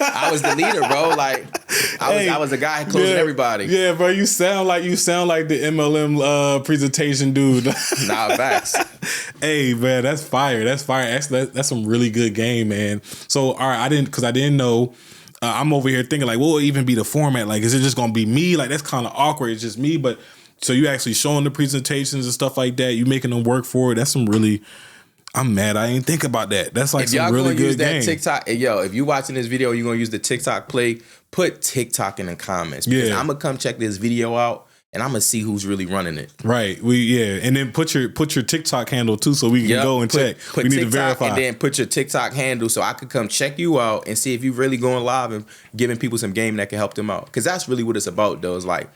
I was the leader, bro. Like I was the guy closing everybody. Yeah, bro. You sound like the MLM presentation dude. Nah, facts. Hey, man, that's fire. That's fire. That's some really good game, man. So, all right, I didn't know. I'm over here thinking like, what will even be the format? Like, is it just gonna be me? Like, that's kind of awkward. It's just me. But so you actually showing the presentations and stuff like that. You making them work for it. That's some really. I'm mad I ain't think about that. That's like some really good game. TikTok, if you watching this video, you're gonna use the TikTok play. Put TikTok in the comments because I'm gonna come check this video out and I'm gonna see who's really running it. Right. And then put your TikTok handle too, so we can go and check. Put we need TikTok, to verify. and then put your TikTok handle so I could come check you out and see if you really going live and giving people some game that can help them out. Because that's really what it's about, though. It's like,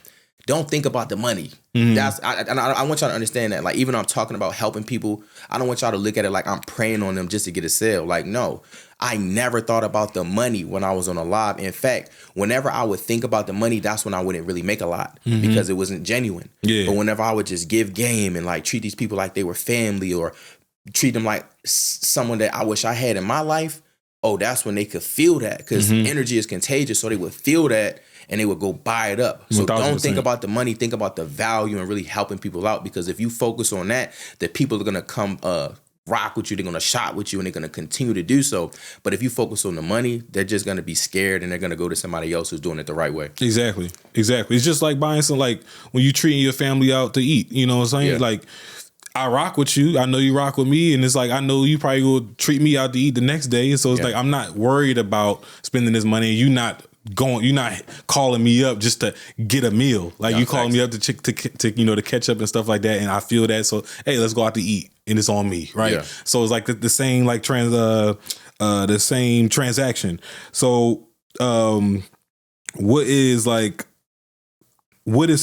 don't think about the money. I want y'all to understand that. Like, even though I'm talking about helping people, I don't want y'all to look at it like I'm preying on them just to get a sale. Like, no, I never thought about the money when I was on a live. In fact, whenever I would think about the money, that's when I wouldn't really make a lot because it wasn't genuine. Yeah. But whenever I would just give game and like treat these people like they were family or treat them like someone that I wish I had in my life, that's when they could feel that, because energy is contagious. So they would feel that and they would go buy it up. So 1000%. Don't think about the money, think about the value and really helping people out, because if you focus on that, the people are going to come rock with you, they're going to shop with you, and they're going to continue to do so. But if you focus on the money, they're just going to be scared and they're going to go to somebody else who's doing it the right way. Exactly. It's just like buying some, like when you treating your family out to eat, you know what I'm saying? Yeah. Like, I rock with you. I know you rock with me. And it's like, I know you probably will treat me out to eat the next day. And so it's like, I'm not worried about spending this money. You're not calling me up just to get a meal. Like, you calling me up to to catch up and stuff like that. And I feel that. So, hey, let's go out to eat. And it's on me. Right. Yeah. So it's like the same, like the same transaction. So, what is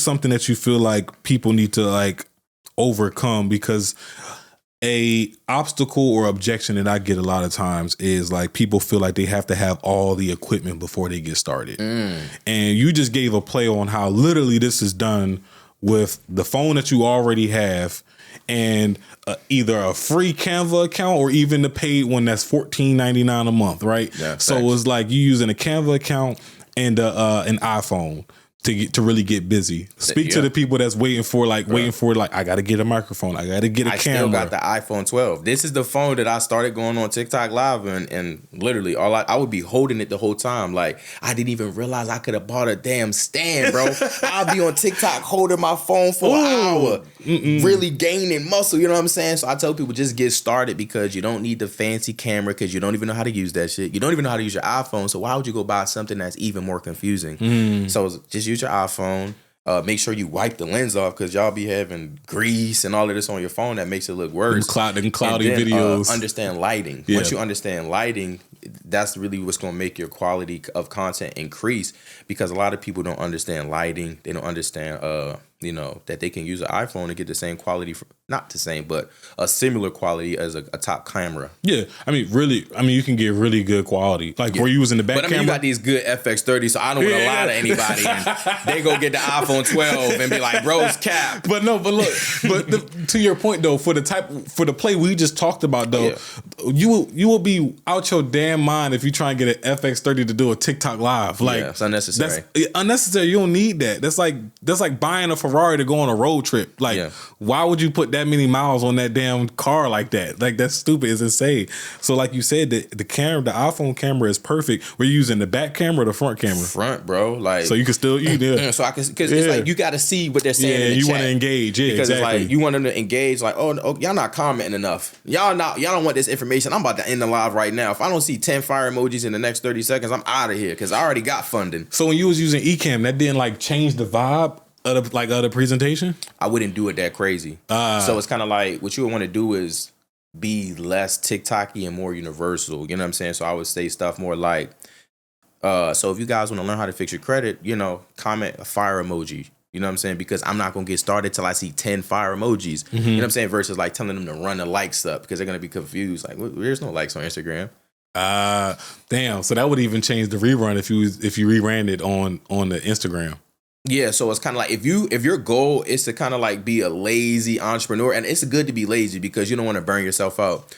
something that you feel like people need to like overcome? Because a obstacle or objection that I get a lot of times is like, people feel like they have to have all the equipment before they get started. And you just gave a play on how literally this is done with the phone that you already have, and either a free Canva account or even the paid one that's $14.99 a month, right? Yeah, so it's like you using a Canva account and an iPhone to really get busy. Speak to the people that's waiting for I got to get a microphone, I got to get a camera. I still got the iPhone 12. This is the phone that I started going on TikTok live and literally I would be holding it the whole time. Like, I didn't even realize I could have bought a damn stand, bro. I'll be on TikTok holding my phone for an hour, really gaining muscle, you know what I'm saying? So I tell people, just get started, because you don't need the fancy camera, because you don't even know how to use that shit. You don't even know how to use your iPhone, so why would you go buy something that's even more confusing? So just use your iPhone. Make sure you wipe the lens off, because y'all be having grease and all of this on your phone that makes it look worse. Cloudy then, videos. Understand lighting. Yeah. Once you understand lighting, that's really what's going to make your quality of content increase, because a lot of people don't understand lighting. They don't understand, that they can use an iPhone and get the same quality, not the same, but a similar quality as a top camera. Yeah. You can get really good quality. Like, we're using the back camera. But you got these good FX30, so I don't want to lie to anybody. And they go get the iPhone 12 and be like, bro's cap. But to your point though, for the play we just talked about though, you will be out your damn mind if you try and get an FX30 to do a TikTok live. Like, it's unnecessary. That's unnecessary. You don't need that. That's like buying a Ferrari to go on a road trip. Like, why would you put that many miles on that damn car like that? Like, that's stupid. It's insane. So like you said, the iPhone camera is perfect. We're using the back camera or the front camera? Front, bro. Like, so you can still so I can, because it's like you got to see what they're saying. In the you chat. Want to engage. Yeah, because exactly. It's like you want them to engage. Like, oh, y'all not commenting enough. Y'all don't want this information. I'm about to end the live right now. If I don't see 10 fire emojis in the next 30 seconds, I'm out of here, because I already got funding. So when you was using Ecamm, that didn't like change the vibe of the presentation? I wouldn't do it that crazy. So it's kind of like, what you would want to do is be less TikTok-y and more universal. You know what I'm saying? So I would say stuff more like, so if you guys want to learn how to fix your credit, comment a fire emoji. You know what I'm saying? Because I'm not going to get started till I see 10 fire emojis. You know what I'm saying? Versus like telling them to run the likes up, because they're going to be confused. Like, there's no likes on Instagram. Damn. So that would even change the rerun if you reran it on the Instagram. Yeah, so it's kind of like, if your goal is to kind of like be a lazy entrepreneur, and it's good to be lazy because you don't want to burn yourself out.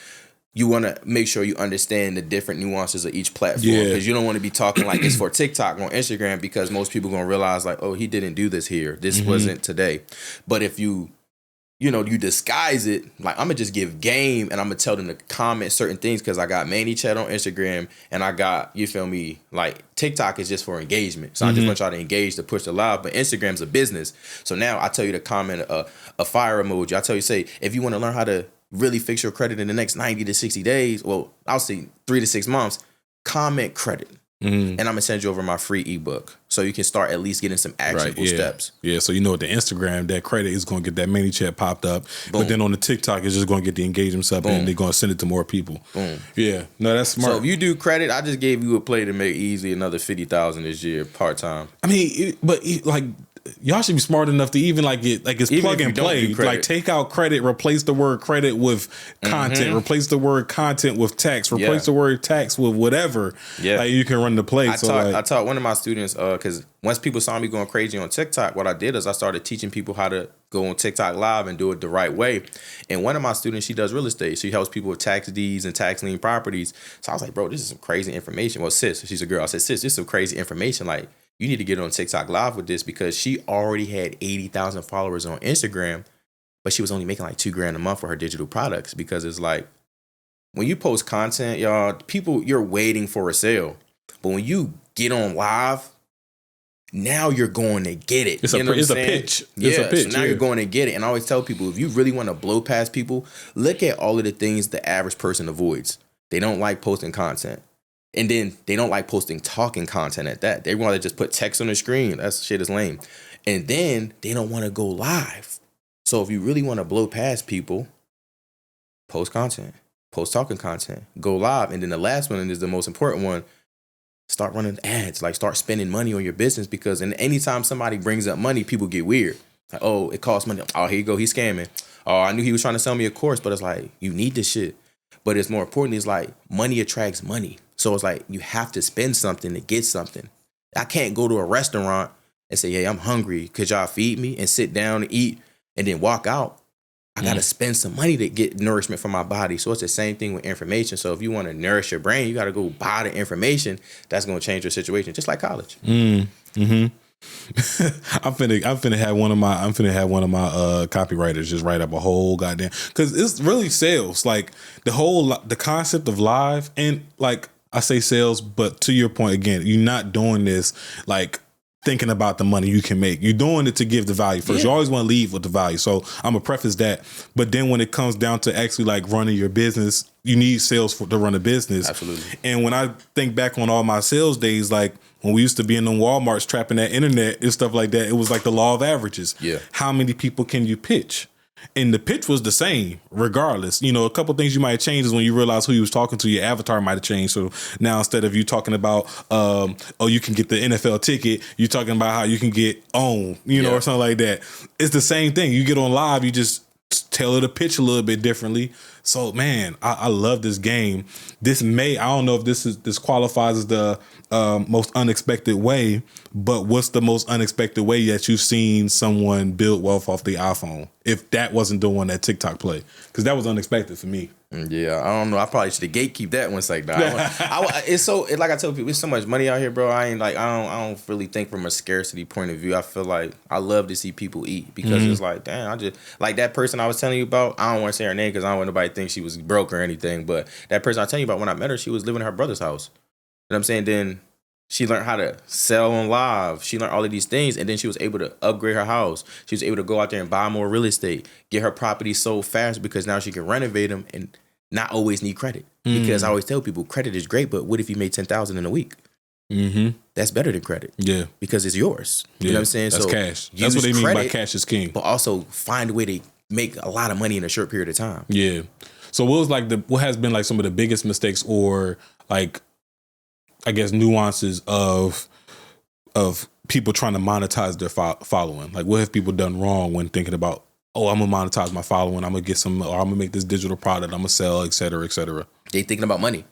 You want to make sure you understand the different nuances of each platform, because you don't want to be talking like it's for TikTok on Instagram, because most people going to realize like, oh, he didn't do this here. This wasn't today. But if you disguise it, like, I'm going to just give game and I'm going to tell them to comment certain things, because I got Manny Chat on Instagram and I got, you feel me, like TikTok is just for engagement. So I just want y'all to engage to push the live, but Instagram's a business. So now I tell you to comment a fire emoji. I tell you, say, if you want to learn how to really fix your credit in the next 90 to 60 days, well, I'll say 3 to 6 months, comment credit. And I'm going to send you over my free ebook. so you can start at least getting some actionable steps. Yeah, so you know, with the Instagram, that credit is going to get that mini chat popped up. Boom. But then on the TikTok, it's just going to get the engagements up and they're going to send it to more people. Boom. Yeah, no, that's smart. So if you do credit, I just gave you a play to make easily another 50,000 this year part-time. I mean, like, y'all should be smart enough to even like get like it's Even plug if and you don't play. do credit. Like take out credit, replace the word credit with content, replace the word content with text, replace the word text with whatever. Yeah, like you can run the play. I taught one of my students because once people saw me going crazy on TikTok, what I did is I started teaching people how to go on TikTok live and do it the right way. And one of my students, she does real estate. She helps people with tax deeds and tax lien properties. So I was like, bro, this is some crazy information. Well, sis, she's a girl. I said, sis, this is some crazy information. Like, you need to get on TikTok live with this, because she already had 80,000 followers on Instagram, but she was only making like $2,000 a month for her digital products. Because it's like, when you post content, y'all, people, you're waiting for a sale. But when you get on live, now you're going to get it. It's a pitch. It's a pitch. So now you're going to get it. And I always tell people, if you really want to blow past people, look at all of the things the average person avoids. They don't like posting content. And then they don't like posting talking content at that. They want to just put text on the screen. That shit is lame. And then they don't want to go live. So if you really want to blow past people, post content, post talking content, go live. And then the last one, and is the most important one, start running ads. Like, start spending money on your business, because anytime somebody brings up money, people get weird. Like, oh, it costs money. Oh, here you go. He's scamming. Oh, I knew he was trying to sell me a course, but it's like, you need this shit. But it's more important, it's like money attracts money. So it's like you have to spend something to get something. I can't go to a restaurant and say, hey, I'm hungry. Could y'all feed me? And sit down and eat and then walk out. I got to spend some money to get nourishment for my body. So it's the same thing with information. So if you want to nourish your brain, you got to go buy the information that's going to change your situation, just like college. Mm-hmm. I'm finna have one of my copywriters just write up a whole goddamn, because it's really sales. Like the concept of live, and like I say sales, but to your point again, you're not doing this like thinking about the money you can make. You're doing it to give the value first. You always want to leave with the value. So I'm gonna preface that. But then when it comes down to actually like running your business, you need sales to run a business. Absolutely. And when I think back on all my sales days, like when we used to be in the Walmarts trapping that internet and stuff like that, it was like the law of averages. Yeah. How many people can you pitch? And the pitch was the same regardless. You know, a couple of things you might have changed is when you realize who you was talking to, your avatar might have changed. So now instead of you talking about, you can get the NFL ticket, you're talking about how you can get OWN, or something like that. It's the same thing. You get on live, you just tailor the pitch a little bit differently. So, man, I love this game. I don't know if this qualifies as the most unexpected way, but what's the most unexpected way that you've seen someone build wealth off the iPhone? If that wasn't the one that TikTok play, because that was unexpected for me. Yeah, I don't know. I probably should have gatekeep that one. It's like, nah, it's so, like I tell people, there's so much money out here, bro. I don't really think from a scarcity point of view. I feel like I love to see people eat, because it's like, damn, I just like that person I was telling you about. I don't want to say her name because I don't want nobody to think she was broke or anything. But that person I tell you about, when I met her, she was living in her brother's house. You know what I'm saying? Then she learned how to sell on live. She learned all of these things, and then she was able to upgrade her house. She was able to go out there and buy more real estate, get her property sold fast, because now she can renovate them and not always need credit. Because I always tell people, credit is great, but what if you made $10,000 in a week? Mm-hmm. That's better than credit. Yeah, because it's yours. You know what I'm saying? That's cash. That's what they mean by cash is king. But also find a way to make a lot of money in a short period of time. Yeah. So what has been like some of the biggest mistakes, or like, I guess, nuances of people trying to monetize their following? Like, what have people done wrong when thinking about, oh, I'm gonna monetize my following, I'm gonna get some, or I'm gonna make this digital product, I'm gonna sell, et cetera, et cetera. They thinking about money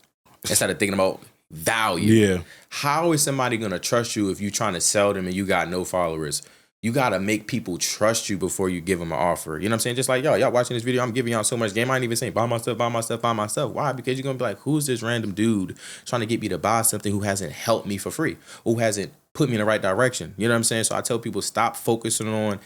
instead of thinking about value. Yeah. How is somebody gonna trust you if you trying to sell them and you got no followers? You gotta make people trust you before you give them an offer. You know what I'm saying? Just like, y'all watching this video, I'm giving y'all so much game. I ain't even saying buy my stuff. Why? Because you're gonna be like, who's this random dude trying to get me to buy something who hasn't helped me for free, who hasn't put me in the right direction? You know what I'm saying? So I tell people, stop focusing on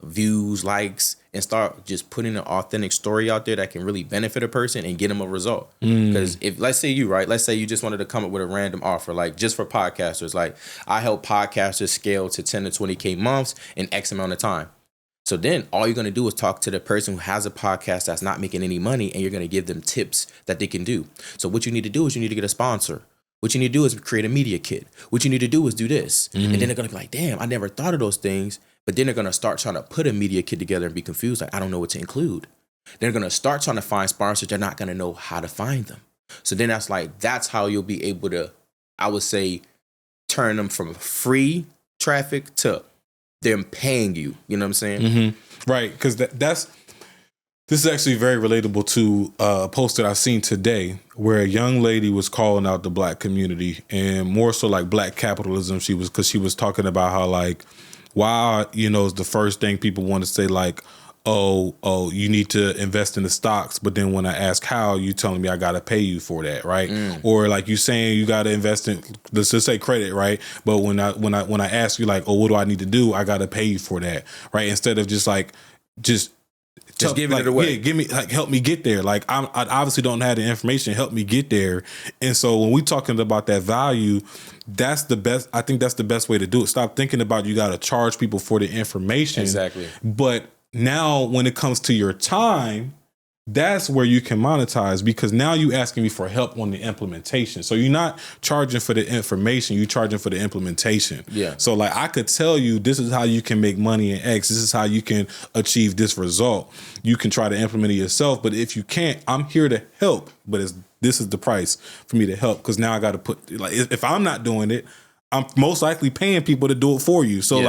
views, likes, and start just putting an authentic story out there that can really benefit a person and get them a result. Because if, let's say you just wanted to come up with a random offer, like just for podcasters, like I help podcasters scale to 10 to 20K months in X amount of time. So then all you're going to do is talk to the person who has a podcast that's not making any money, and you're going to give them tips that they can do. So what you need to do is you need to get a sponsor. What you need to do is create a media kit. What you need to do is do this. And then they're going to be like, damn, I never thought of those things. But then they're going to start trying to put a media kit together and be confused. Like, I don't know what to include. They're going to start trying to find sponsors. They're not going to know how to find them. So then that's how you'll be able to, I would say, turn them from free traffic to them paying you. You know what I'm saying? Mm-hmm. Right. Because this is actually very relatable to a post that I've seen today where a young lady was calling out the black community and more so like black capitalism. She was talking about how like, why, is the first thing people want to say like, oh, you need to invest in the stocks. But then when I ask how, you telling me I got to pay you for that, right? Or like you saying you got to invest in, let's just say credit, right? But when I ask you like, oh, what do I need to do? I got to pay you for that, right? Instead of just giving it away. Yeah, give me help me get there. Like I obviously don't have the information. Help me get there. And so when we talking about that value, that's the best. I think that's the best way to do it. Stop thinking about you got to charge people for the information. Exactly. But now when it comes to your time, that's where you can monetize because now you asking me for help on the implementation. So you're not charging for the information, you're charging for the implementation. Yeah. So like I could tell you this is how you can make money in X. This is how you can achieve this result. You can try to implement it yourself, but if you can't, I'm here to help. But this is the price for me to help because now I got to put like if I'm not doing it, I'm most likely paying people to do it for you. So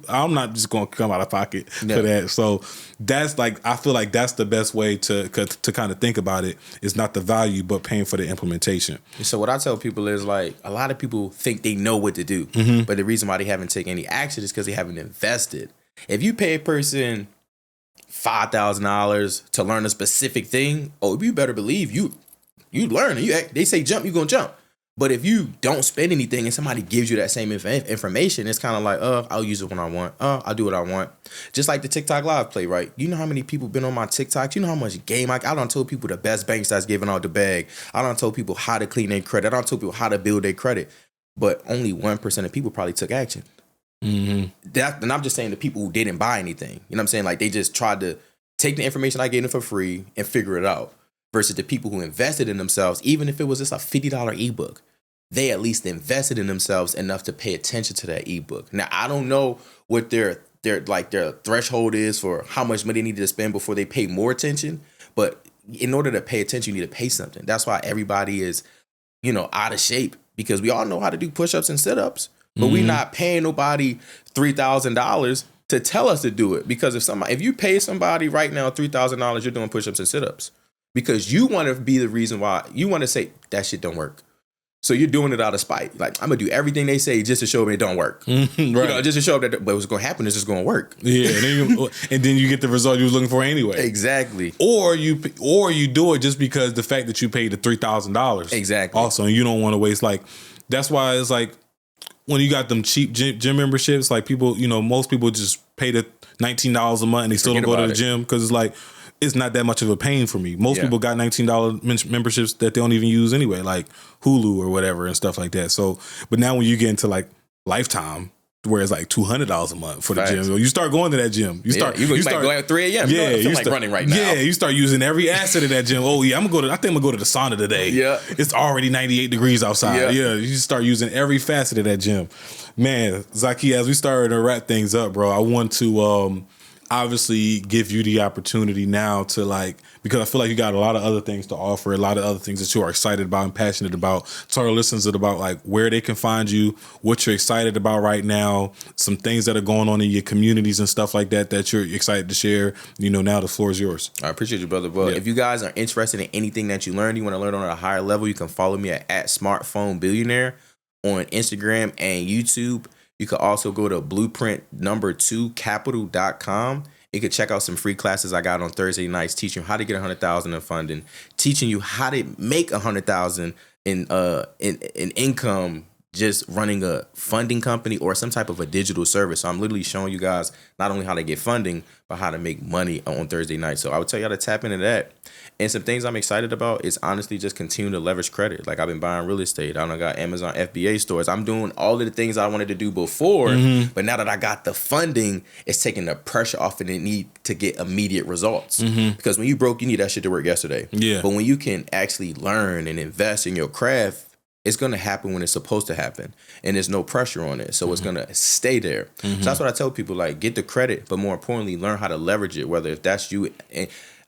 I'm not just going to come out of pocket for that. So that's like, I feel like that's the best way to kind of think about it is not the value, but paying for the implementation. So what I tell people is like, a lot of people think they know what to do, but the reason why they haven't taken any action is because they haven't invested. If you pay a person $5,000 to learn a specific thing, you better believe you learn. They say jump, you going to jump. But if you don't spend anything and somebody gives you that same information, it's kind of like, I'll use it when I want. I'll do what I want. Just like the TikTok live play, right? You know how many people been on my TikToks? You know how much game I done told people the best banks that's giving out the bag. I done told people how to clean their credit. I done told people how to build their credit. But only 1% of people probably took action. And I'm just saying the people who didn't buy anything. You know what I'm saying? Like they just tried to take the information I gave them for free and figure it out. Versus the people who invested in themselves, even if it was just a $50 ebook, they at least invested in themselves enough to pay attention to that ebook. Now, I don't know what their threshold is for how much money they need to spend before they pay more attention. But in order to pay attention, you need to pay something. That's why everybody is, out of shape because we all know how to do push-ups and sit-ups, but we're not paying nobody $3,000 to tell us to do it. Because if you pay somebody right now $3,000, you're doing push-ups and sit-ups. Because you want to be the reason why you want to say that shit don't work. So you're doing it out of spite. Like, I'm going to do everything they say just to show me it don't work. Right. Just to show that but what's going to happen is it's going to work. Yeah. And then you get the result you was looking for anyway. Exactly. Or you do it just because the fact that you paid the $3,000. Exactly. Also, and you don't want to waste that's why it's like when you got them cheap gym memberships, like people, most people just pay the $19 a month and they still don't go to the gym because it's like, it's not that much of a pain for me. Most people got $19 memberships that they don't even use anyway, like Hulu or whatever and stuff like that. So, but now when you get into like Lifetime, where it's like $200 a month for the gym, you start going to that gym. You start going at 3 a.m. Yeah, you like running right now. Yeah, you start using every asset of that gym. Oh yeah, I think I'm gonna go to the sauna today. Yeah, it's already 98 degrees outside. Yeah, you start using every facet of that gym. Man, Zakee, as we started to wrap things up, bro, I want to obviously give you the opportunity now to because I feel like you got a lot of other things to offer, a lot of other things that you are excited about and passionate about. Tell our listeners about where they can find you, what you're excited about right now, some things that are going on in your communities and stuff like that you're excited to share. Now the floor is yours. I appreciate you, brother. Well, if you guys are interested in anything that you learn, you want to learn on a higher level, you can follow me at Smartphone Billionaire on Instagram and YouTube. You could also go to blueprint2capital.com. You could check out some free classes I got on Thursday nights, teaching you how to get $100,000 in funding, teaching you how to make $100,000 in income just running a funding company or some type of a digital service. So I'm literally showing you guys not only how to get funding, but how to make money on Thursday night. So I would tell y'all to tap into that. And some things I'm excited about is honestly just continue to leverage credit. Like I've been buying real estate. I got Amazon FBA stores. I'm doing all of the things I wanted to do before. But now that I got the funding, it's taking the pressure off and the need to get immediate results. Because when you broke, you need that shit to work yesterday. Yeah. But when you can actually learn and invest in your craft, it's going to happen when it's supposed to happen, and there's no pressure on it. So it's going to stay there. So that's what I tell people, like, get the credit, but more importantly, learn how to leverage it, whether if that's you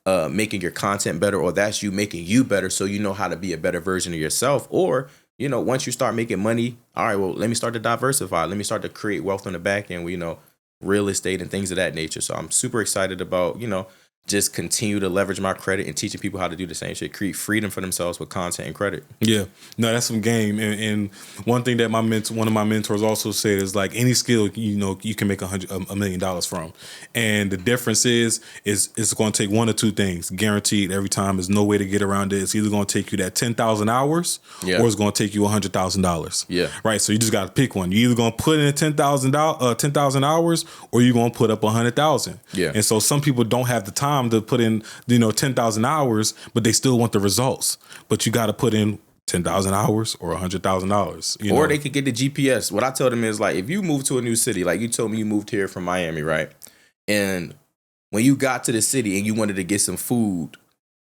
making your content better, or that's you making you better, so you know how to be a better version of yourself. Or, you know, once you start making money, all right, well, let me start to diversify. Let me start to create wealth on the back end, you know, real estate and things of that nature. So I'm super excited about, you know, just continue to leverage my credit and teaching people how to do the same shit, create freedom for themselves with content and credit. Yeah, no, that's some game. And one thing that one of my mentors also said is, like, any skill, you know, you can make $1 million from. And the difference is it's going to take one or two things, guaranteed every time. There's no way to get around it. It's either going to take you that 10,000 hours, or it's going to take you $100,000. Yeah. Right. So you just got to pick one. You're either going to put in 10,000 hours, or you're going to put up 100,000. Yeah. And so some people don't have the time to put in, you know, 10,000 hours, but they still want the results. But you got to put in 10,000 hours or $100,000. Or they could get the GPS. What I tell them is, like, if you move to a new city, like you told me you moved here from Miami, right? And when you got to the city and you wanted to get some food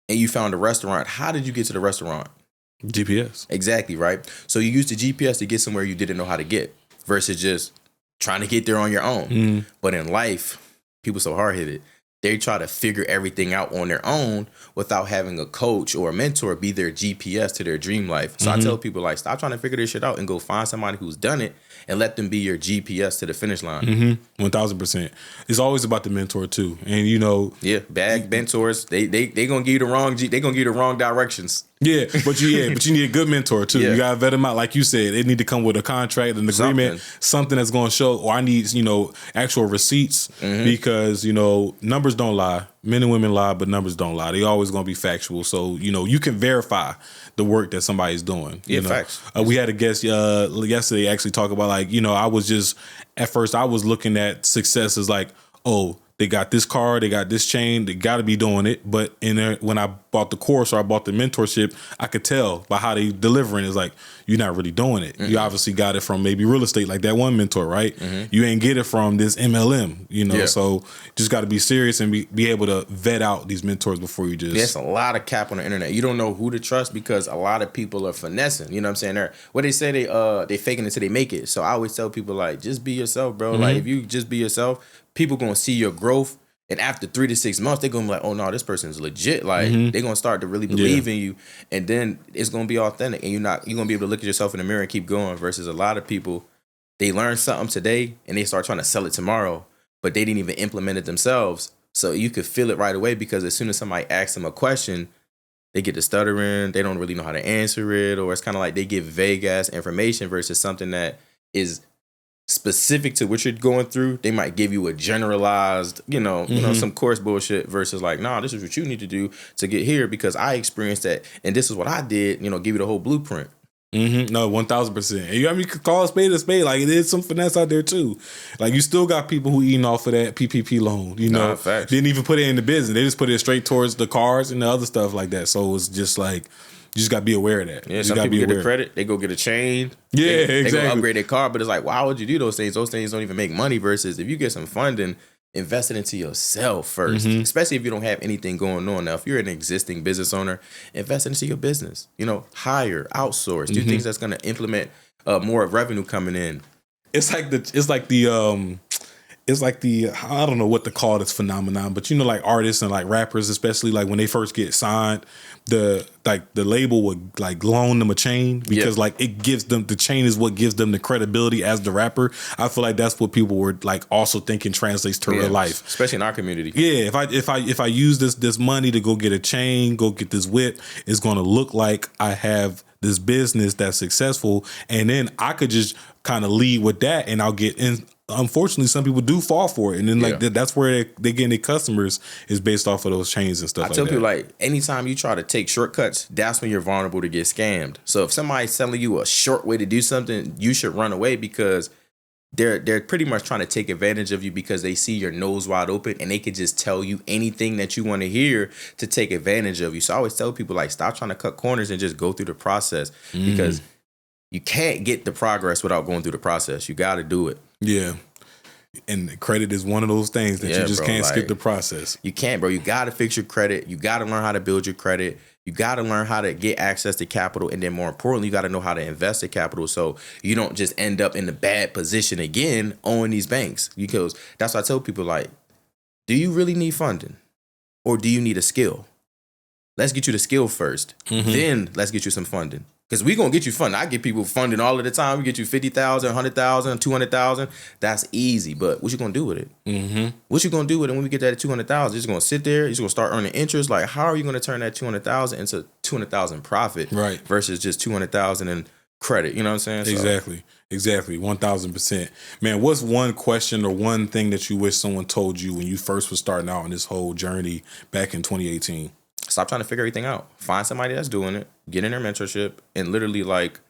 and you found a restaurant, how did you get to the restaurant? GPS. Exactly, right? So you used the GPS to get somewhere you didn't know how to get, versus just trying to get there on your own. But in life, people so hard-headed. They try to figure everything out on their own without having a coach or a mentor be their GPS to their dream life. So I tell people, like, stop trying to figure this shit out and go find somebody who's done it and let them be your GPS to the finish line. 1,000%. It's always about the mentor too. And, you know, bad mentors, they gonna give you the wrong they gonna give you the wrong directions. But you need a good mentor too. You gotta vet them out, like you said. They need to come with a contract, an agreement, something that's gonna show. Or I need, you know, actual receipts, because, you know, numbers don't lie. Men and women lie, but numbers don't lie. They always gonna be factual. So, you know, you can verify the work that somebody's doing. Yeah, you know? facts. We had a guest yesterday actually talk about, like, you know, I was looking at success as like, oh, they got this car, they got this chain, they got to be doing it. But when I bought the course or I bought the mentorship, I could tell by how they delivering. It's like, you're not really doing it. You obviously got it from maybe real estate, like that one mentor, right? You ain't get it from this MLM, you know. So just got to be serious and be able to vet out these mentors before you just. There's a lot of cap on the internet. You don't know who to trust because a lot of people are finessing. You know what I'm saying? They say they faking it till they make it. So I always tell people, like, just be yourself, bro. Like, if you just be yourself, people gonna see your growth, and after 3 to 6 months, they're gonna be like, oh no, this person's legit. Like, they're gonna start to really believe in you, and then it's gonna be authentic, and you're gonna be able to look at yourself in the mirror and keep going. Versus a lot of people, they learn something today and they start trying to sell it tomorrow, but they didn't even implement it themselves. So you could feel it right away, because as soon as somebody asks them a question, they get to stuttering, they don't really know how to answer it, or it's kind of like they give vague ass information versus something that is specific to what you're going through. They might give you a generalized, you know, some course bullshit versus like, nah, this is what you need to do to get here because I experienced that and this is what I did, you know, give you the whole blueprint. No, 1,000%. You could call a spade a spade. Like, there's some finesse out there too. Like, you still got people who eating off of that PPP loan, you know, didn't even put it in the business. They just put it straight towards the cars and the other stuff like that. So it's just like, you just got to be aware of that. Yeah, some people get the credit. They go get a chain. Exactly. They go upgrade their car. But it's like, why would you do those things? Those things don't even make money. Versus if you get some funding, invest it into yourself first. Especially if you don't have anything going on. Now, if you're an existing business owner, invest into your business. You know, hire, outsource, do things that's going to implement more revenue coming in. It's like the I don't know what to call this phenomenon, but you know, like artists and like rappers, especially like when they first get signed, the label would like loan them a chain because like it gives them, the chain is what gives them the credibility as the rapper. I feel like that's what people were like also thinking translates to real life, especially in our community. Yeah, if I use this money to go get a chain, go get this whip, it's going to look like I have this business that's successful, and then I could just kind of lead with that, and I'll get in. Unfortunately, some people do fall for it, and then like that's where they getting their customers is based off of those chains and stuff. I tell people, like, anytime you try to take shortcuts, that's when you're vulnerable to get scammed. So if somebody's telling you a short way to do something, you should run away because they're pretty much trying to take advantage of you because they see your nose wide open and they could just tell you anything that you want to hear to take advantage of you. So I always tell people, like, stop trying to cut corners and just go through the process because you can't get the progress without going through the process. You got to do it. Yeah. And credit is one of those things that you just can't skip the process. You can't, bro. You got to fix your credit. You got to learn how to build your credit. You got to learn how to get access to capital, and then more importantly, you got to know how to invest the capital so you don't just end up in a bad position again owing these banks. Because that's what I tell people, like, do you really need funding or do you need a skill? Let's get you the skill first. Then let's get you some funding. Because we're going to get you funding. I get people funding all of the time. We get you 50,000, 100,000, 200,000. That's easy. But what you going to do with it? What you going to do with it when we get that at 200,000? You're just going to sit there. You're just going to start earning interest. Like, how are you going to turn that 200,000 into 200,000 profit versus just 200,000 in credit? You know what I'm saying? Exactly. 1,000%. Man, what's one question or one thing that you wish someone told you when you first was starting out on this whole journey back in 2018? Stop trying to figure everything out. Find somebody that's doing it. Get in their mentorship and literally like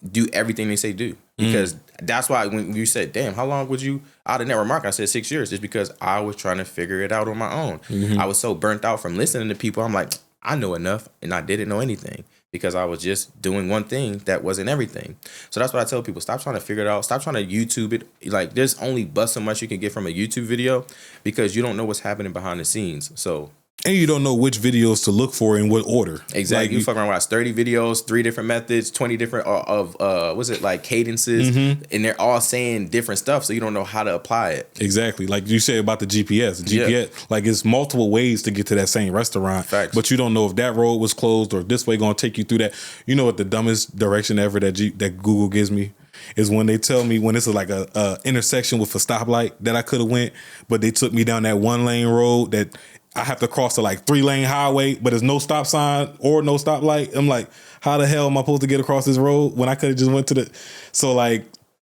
do everything they say do. Because that's why when you said, damn, how long would you out of network marketing? I said 6 years. Just because I was trying to figure it out on my own. I was so burnt out from listening to people. I'm like, I know enough, and I didn't know anything because I was just doing one thing that wasn't everything. So that's what I tell people. Stop trying to figure it out. Stop trying to YouTube it. Like, there's only but so much you can get from a YouTube video because you don't know what's happening behind the scenes. So. And you don't know which videos to look for in what order. Exactly. Like you fucking around, watch 30 videos, 3 different methods, 20 different what's it, like cadences, and they're all saying different stuff, so you don't know how to apply it. Exactly. Like you said about the GPS. The GPS, like it's multiple ways to get to that same restaurant. Facts. But you don't know if that road was closed or if this way going to take you through that. You know what the dumbest direction ever that Google gives me? Is when they tell me when this is like a intersection with a stoplight that I could have went, but they took me down that 1-lane road that I have to cross the like 3-lane highway, but there's no stop sign or no stoplight. I'm like, how the hell am I supposed to get across this road when I could have just went to the... So like,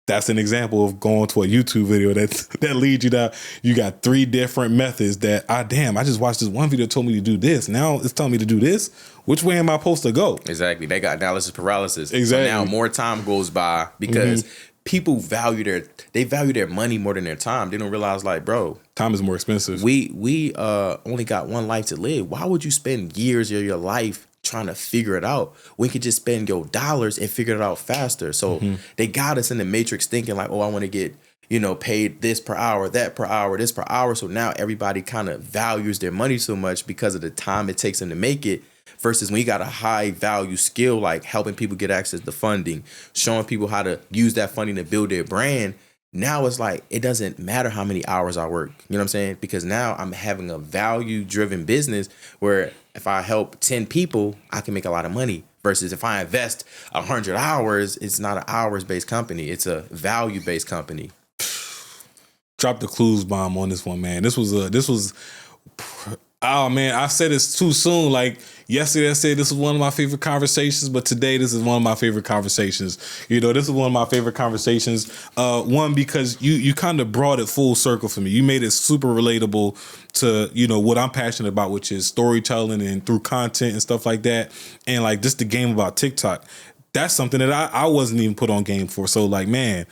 that's an example of going to a YouTube video that leads you down. You got 3 different methods that, I just watched this one video that told me to do this. Now it's telling me to do this. Which way am I supposed to go? Exactly. They got analysis paralysis. Exactly. So now more time goes by because people value their money more than their time. They don't realize, like, bro, time is more expensive. We only got one life to live. Why would you spend years of your life trying to figure it out? We could just spend your dollars and figure it out faster. So they got us in the matrix thinking like, oh, I want to get, paid this per hour, that per hour, this per hour. So now everybody kind of values their money so much because of the time it takes them to make it. Versus when you got a high value skill, like helping people get access to funding, showing people how to use that funding to build their brand. Now it's like, it doesn't matter how many hours I work. You know what I'm saying? Because now I'm having a value driven business where if I help 10 people, I can make a lot of money. Versus if I invest 100 hours, it's not an hours based company. It's a value based company. Drop the clues bomb on this one, man. This was oh man, I said this too soon. Like yesterday I said this was one of my favorite conversations, but today this is one of my favorite conversations. This is one of my favorite conversations. One, because you kind of brought it full circle for me. You made it super relatable to, what I'm passionate about, which is storytelling and through content and stuff like that. And like just the game about TikTok. That's something that I wasn't even put on game for. So like, man,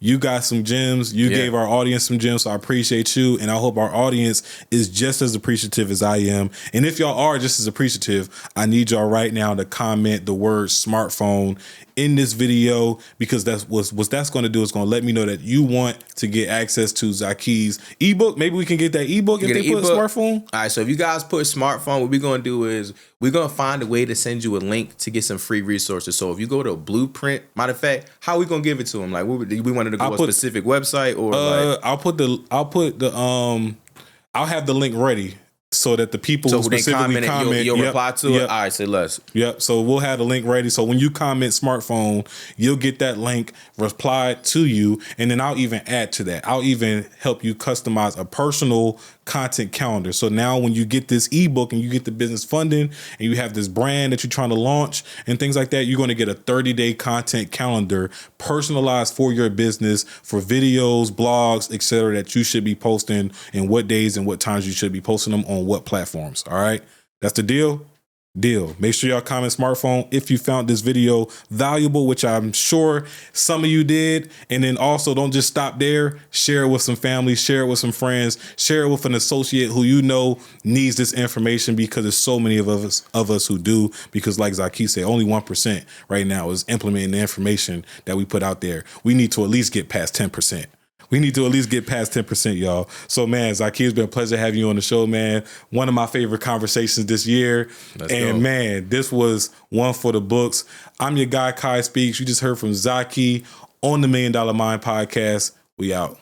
you got some gems. You gave our audience some gems, so I appreciate you. And I hope our audience is just as appreciative as I am. And if y'all are just as appreciative, I need y'all right now to comment the word smartphone in this video, because that's what that's going to do is going to let me know that you want to get access to Zakee's ebook. Maybe we can get that ebook if they put smartphone. All right, so if you guys put smartphone, what we're going to do is we're going to find a way to send you a link to get some free resources. So if you go to Blueprint, matter of fact, how we going to give it to them? Like, we wanted to go to a specific website or I'll have the link ready so that the people who specifically comment, you'll reply to it. All right, say less. Yep. So we'll have the link ready. So when you comment smartphone, you'll get that link replied to you, and then I'll even add to that. I'll even help you customize a personal content calendar. So now when you get this ebook and you get the business funding and you have this brand that you're trying to launch and things like that, you're going to get a 30-day content calendar personalized for your business, for videos, blogs, etc., that you should be posting and what days and what times you should be posting them on what platforms. All right. That's the deal. Make sure y'all comment smartphone if you found this video valuable, which I'm sure some of you did. And then also don't just stop there. Share it with some family, share it with some friends, share it with an associate who you know needs this information, because there's so many of us who do. Because like Zakee said, only 1% right now is implementing the information that we put out there. We need to at least get past 10%. We need to at least get past 10%, y'all. So, man, Zakee, it's been a pleasure having you on the show, man. One of my favorite conversations this year. Let's go. Man, this was one for the books. I'm your guy, Kai Speaks. You just heard from Zakee on the $1 Million Mind podcast. We out.